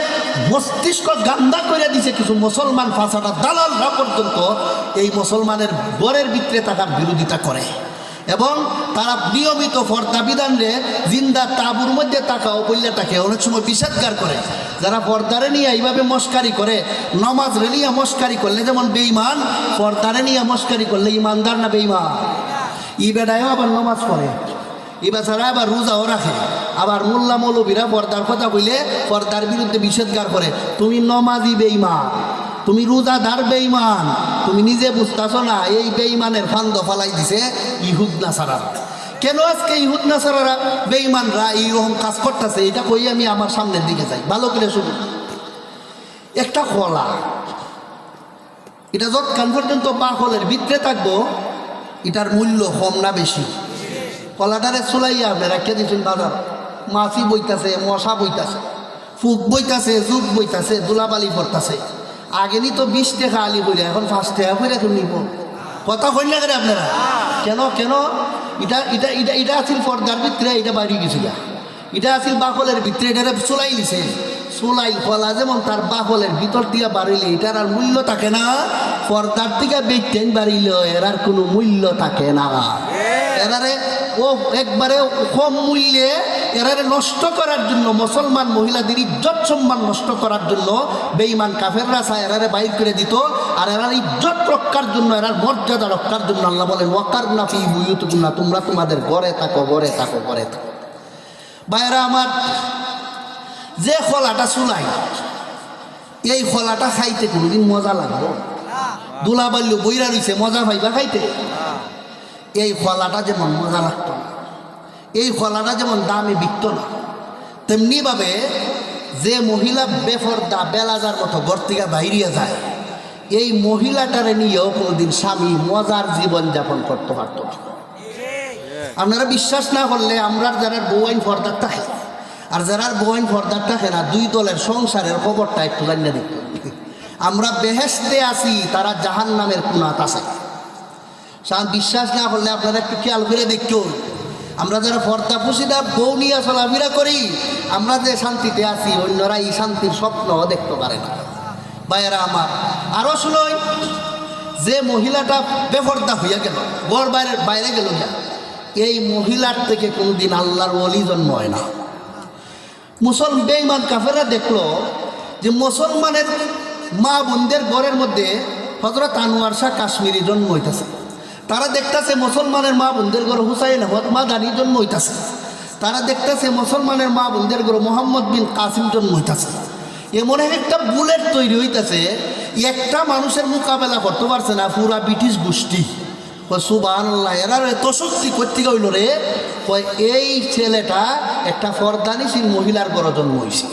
মস্তিষ্ক গান্দা করে দিছে কিছু মুসলমান ফাসাদা দালালরা পর্যন্ত এই মুসলমানের ঘরের ভিতরে থাকার বিরোধিতা করে এবং তারা নিয়মিত পর্দা বিধানে জিন্দা তাবুর মধ্যে তাকাও বললে তাকে অনেক সময় বিষাদগার করে। যারা পর্দারে নিয়ে এইভাবে মস্কারি করে, নমাজ রেলিয়া মস্কারি করলে যেমন বেঈমান, পর্দারে নিয়ে মস্কারি করলে ইমানদার না বেঈমান? ই বেড়ায়ও আবার নমাজ পড়ে, ই বেচারা আবার রোজাও রাখে, আবার মোল্লা মৌলবীরা পর্দার কথা বলে পর্দার বিরুদ্ধে বিষেধগার করে। তুমি নমাজি বেঈমান, তুমি রোজাদার বেঈমান, তুমি নিজে বুঝতেছো না এই বেঈমানের ফান্দ ফালাই দিছে ইহুদ নাসারারা। কেন আজকে ইহুদ নাসারারা বেঈমানরা এইরকম কাজ করতেছে? এটা কই আমি আমার সামনের দিকে যাই, ভালো করে শুনুন। একটা কলা, এটা যতক্ষণ পর্যন্ত বাকলের ভিতরে থাকবো এটার মূল্য কম না বেশি? কলাটারে চুলাইয়া আপনি রাখিয়া দিয়েছেন বাজার, মাছি বইতাছে, মশা বইতাছে, ফুক বইতাছে, জুক বইতাছে, দুলাবালি পড়তাছে। আগে নি তো 20 টাকা আলি বলে, এখন 5 টাকা করে এখন নিব। কথা কইল না করে আপনারা? কেন কেন? এটা এটা এটা এটা আছিল পর্দার ভিতরে, এটা বাড়ি গেছিল। এটা আছিল বাকলের ভিতরে, এটা চুলাই দিছে। চুলাই কলা যেমন তার বাকলের ভিতর দিয়ে বাড়িলে এটার আর মূল্য থাকে না, পর্দার দিকে বেটেন বাড়িল এর আর কোনো মূল্য থাকে না। এরারে ও একবারে কম মূল্যে এরারে নষ্ট করার জন্য, মুসলমান মহিলাদের ইজ্জত সম্মান নষ্ট করার জন্য বেঈমান কাফেররা চায় এরারে বাইর করে দিত। আর এরার ইজ্জত রক্ষার জন্য, এরার মর্যাদা রক্ষার জন্য আল্লাহ বলেন ওয়াকারনা ফি বুয়ুতিকুন্না, তোমরা তোমাদের ঘরে থাকো, ঘরে থাকো, ঘরে থাকো। ভাইরা আমার, যে খোলাটা চুলাই, এই খোলাটা খাইতে কোনোদিন মজা লাগলো? দুলাবাল্য বইরা রইছে, মজা পাইবা খাইতে? এই খোলাটা যেমন মজা লাগতো না, এই খোলাটা যেমন দামে বিকত না, তেমনিভাবে যে মহিলা বেফর্দা বেলাজার মতো ঘর থেকে বাইরিয়া যায়, এই মহিলাটারে নিয়েও কোনোদিন স্বামী মজার জীবন যাপন করতে পারত না। আপনারা বিশ্বাস না করলে আমরা যারা বউআইন ফর্দার থাকে আর যারা বউআইন ফর্দার থাকে না, দুই দলের সংসারের খবরটা একটু জানিয়ে দিত। আমরা বেহেশতে আছি, তারা জাহান্নামের কুনাত আছে। বিশ্বাস না করলে আপনারা একটু খেয়াল করে দেখুন, আমরা যারা পর্দা পুষিদা বউ নিয়ে চলাফেরা করি, আমরা যে শান্তিতে আছি অন্যরা এই শান্তির স্বপ্ন দেখতে পারে না। ভাইয়েরা আমার, আরো শুনোই, যে মহিলাটা বেপরদা হইয়া গেল, ঘর বাইরে গেল না, এই মহিলার থেকে কোনোদিন আল্লাহর ওলি জন্ম হয় না। বেঈমান কাফেররা দেখলো যে মুসলমানের মা বোনদের ঘরের মধ্যে হযরত আনোয়ার শাহ কাশ্মীরি জন্ম হইতেছে। তারা দেখতেছে মুসলমানের মা বোনদের ঘরে হুসাইন আহমদ মাদানি জন্ম হইতেছে। তারা দেখতেছে মুসলমানের মা বোনদের ঘরে মোহাম্মদ বিন কাসিম জন্ম হইতেছে। এমন একটা বুলেট তৈরি হইতেছে, একটা মানুষের মোকাবেলা করতে পারছে না পুরা ব্রিটিশ গোষ্ঠী। সুবহানাল্লাহ, এরা এত শক্তি করতে হইল রে। এই ছেলেটা একটা পর্দানিসীন মহিলার ঘরে জন্ম হয়েছে।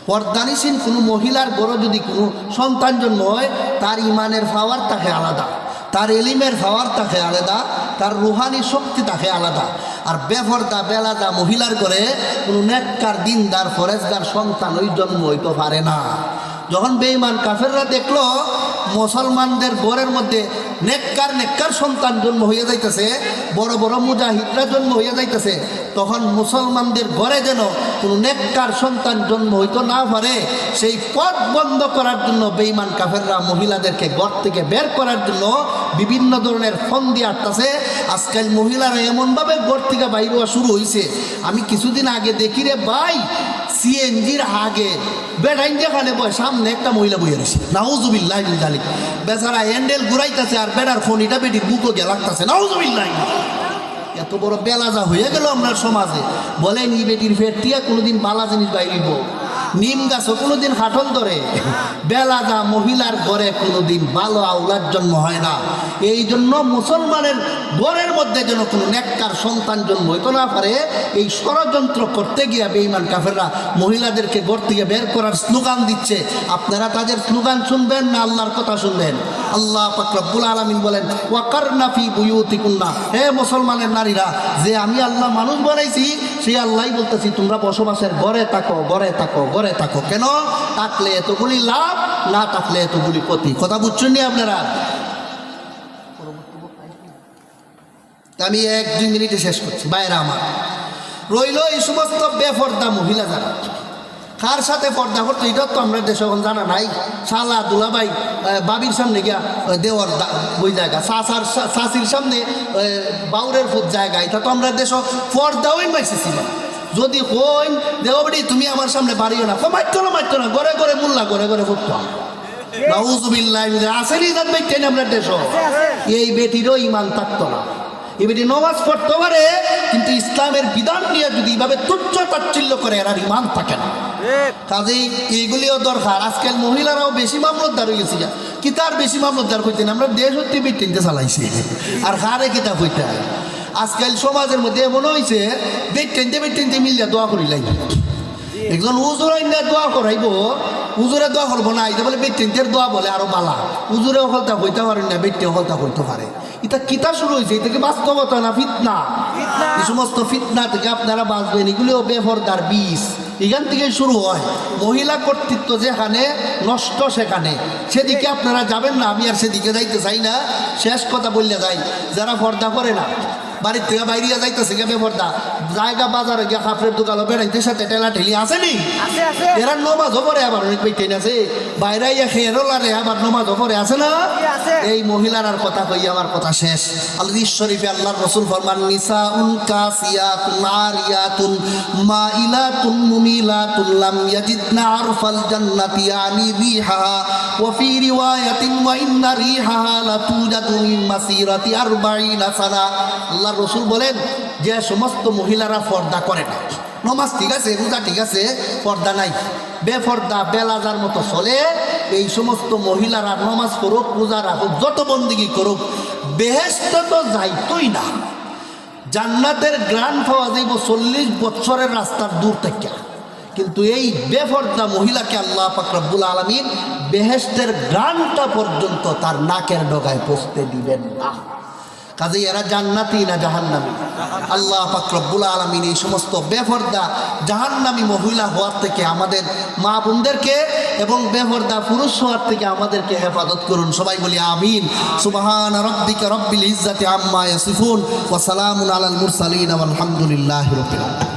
পর্দানিসীন কোনো মহিলার ঘরে যদি কোনো সন্তান জন্ম হয়, তার ইমানের পাওয়ার তাকে আলাদা, তার এলিমের পাওয়ার তাকে আলাদা, তার রুহানি শক্তি তাকে আলাদা। আর বেপরদা বেলাদা মহিলার ঘরে কোনো নেককার দিনদার ফরেজদার সন্তান ওই জন্ম হইতে পারে না। যখন বেঈমান কাফেররা দেখলো মুসলমানদের ঘরের মধ্যে নেককার সন্তান জন্ম হইয়া যাইতেছে, বড় বড় মুজাহিদরা জন্ম হইয়া যাইতেছে, তখন মুসলমানদের ঘরে যেন কোনো নেককার সন্তান জন্ম হইতো না পারে, সেই পথ বন্ধ করার জন্য বেঈমান কাফেররা মহিলাদেরকে ঘর থেকে বের করার জন্য বিভিন্ন ধরনের ফন্দি আটতেছে। আজকাল মহিলারা এমনভাবে ঘর থেকে বাইর হওয়া শুরু হয়েছে, আমি কিছুদিন আগে দেখি রে ভাই, সিএনজির আগে বেড়াইন যেখানে বয় সামনে একটা মহিলা বইয়ে রয়েছে, নাউজুবিল্লাহ মিন যালিক। বেচারা হ্যান্ডেল ঘুরাইতেছে আর বেড়ার ফোনটা বেটির বুকও গিয়ে লাগতেছে, নাউজুবিল্লাহ। এত বড় বেলাজা হয়ে গেল আমরা সমাজে। বলেন ই বেটির ফেরটিয়া কোনোদিন বালা জিনিস বাইরিব, নিম গাছও কোনোদিন হাঁটল ধরে। বেলাজা মহিলার ঘরে কোনোদিন ভালো আওলাদ জন্ম হয় না। এই জন্য মুসলমানের ঘরের মধ্যে যেন কোনো নেককার সন্তান জন্ম হইতে না পারে, এই ষড়যন্ত্র করতে গিয়া বেঈমান কাফেররা মহিলাদেরকে ঘর থেকে বের করার স্লোগান দিচ্ছে। আপনারা তাদের স্লোগান শুনবেন না আল্লাহর কথা শুনবেন? আল্লাহ পাক রব্বুল আলামিন বলেন, ওয়াকারনা ফি বুয়ুতিকুন্না, হে মুসলমানের নারীরা, যে আমি আল্লাহ মানুষ বানাইছি সেই আল্লাহই বলতেছি তোমরা বসবাসের ঘরে থাকো, ঘরে থাকো, ঘরে থাকো। কেন? থাকলে এতগুলি লাভ, না থাকলে এতগুলি ক্ষতি। কথা বুঝছেন নি আপনারা? আমি 1-2 মিনিটে শেষ করছি। বাইরে আমার রইল এই সমস্ত বেপর্দা মহিলা যারা, কার সাথে পর্দা করতো এটা তো আমরা দেশ এখন জানা নাই। শালা দুলাভাই বাবির সামনে গিয়া দেওয়ার ওই জায়গা, শাশির সামনে বাউরের ফুট জায়গা, এটা তো আমরা দেশ পর্দাও মাইছিল। যদি হইন দেওয়াবি তুমি আমার সামনে বাড়িও না, মারতো না, ঘরে ঘরে মোল্লা, ঘরে ঘরে ফুটতো। নাউজুবিল্লাহ, আসেনি জাত বেটেন আমরা দেশ। এই বেটিরও ইমান থাকতো না। এবারে নামাজ পড়তে পারে, কিন্তু ইসলামের বিধান নিয়ে যদি এইভাবে তুচ্ছ তাচ্ছিল্য করে, এরা ইমান থাকে না। কাজেই এইগুলিও দরকার। আজকাল মহিলারাও বেশি মামলতদার হয়ে গেছে। কি তার বেশি মামলতদার হইতে না, আমরা দেশ হচ্ছে বেটিনতে চালাইছি আর হারে কিতাব হইতে। আজকাল সমাজের মধ্যে এমন হয়েছে বেটিনতে মিলিয়া দোয়া করি লাগবে। একজন উজুরে দোয়া করাইব, উজুরে দোয়া করবো না, এটা বলে বেটিনদের দোয়া বলে আরো বালা। উজুরে হলতা হইতে পারে না, বেটে হলতা হইতে পারে। এটা কিতা শুরু হয়েছে? এটা কি বাস্তবতা না ফিতনা? এই সমস্ত ফিতনা থেকে আপনারা বাঁচবেন। এগুলিও বেপরদার বীজ এখান থেকে শুরু হয়। মহিলা কর্তৃত্ব যেখানে নষ্ট সেখানে, সেদিকে আপনারা যাবেন না। আমি আর সেদিকে যাইতে চাই না। শেষ কথা বললে যাই, যারা পর্দা করে না, বাড়ির থেকে বাইরিয়া যাইতেছে গে বেপর্দা, জায়গা বাজারে গিয়ে কাপড়ের দোকানে বেড়াইতে সাথে টেলা ঠেলি আসেনি, এরা নমাজও পড়ে, আবার অনেক বেটেন আছে বাইরে খেয়েরলারে আবার নমাজও পড়ে, আছে না? এই মহিলার কথা কই আমার কথা শেষ। হাদিস শরীফে আল্লাহর রাসূল ফরমান, নিসাউন কাসিয়াতুন আরিয়াতুন মাইলাতুন মুমিলাতুন লাম ইয়াজিদনা আরফাল জান্নাতি আনি রিহা ওয়া ফি রিওয়ায়াতিন ওয়া ইন্না রিহাহা লাতুজাদু মিন মাসিরাতি 40 সানা। আল্লাহর রাসূল বলেন, যে সমস্ত মহিলারা পর্দা করে না, নামাজ ঠিক আছে, রোজা ঠিক আছে, পর্দা নাই, বেপর্দা বেলাজার মতো চলে, এই সমস্ত মহিলারা নামাজ করুক, রোজা রাখুক, যত বন্দেগী করুক, বেহেশত তো যাইতই না। জান্নাতের গ্রান পাওয়া যাইব 40 বছরের রাস্তার দূর থেকে। কিন্তু এই বেপর্দা মহিলাকে আল্লাহ পাক রব্বুল আলামিন বেহেশতের গ্রানটা পর্যন্ত তার নাকের ডগায় পৌঁছতে দিবেন না। কাজেই এরা জান্নাতি না জাহান্নামী? আল্লাহ পাক রব্বুল আলামিন এই সমস্ত বেপর্দা জাহান্নামী মহিলা হওয়ার থেকে আমাদের মা বোনদেরকে এবং বেপর্দা পুরুষ হওয়ার থেকে আমাদেরকে হেফাজত করুন। সবাই বলি আমিন। সুবহানা রাব্বিকা রব্বিল ইজ্জাতি আম্মা ইয়াসিফুন ওয়া সালামুন আলাল মুরসালিন ওয়া আলহামদুলিল্লাহি রাব্বিল আলামিন।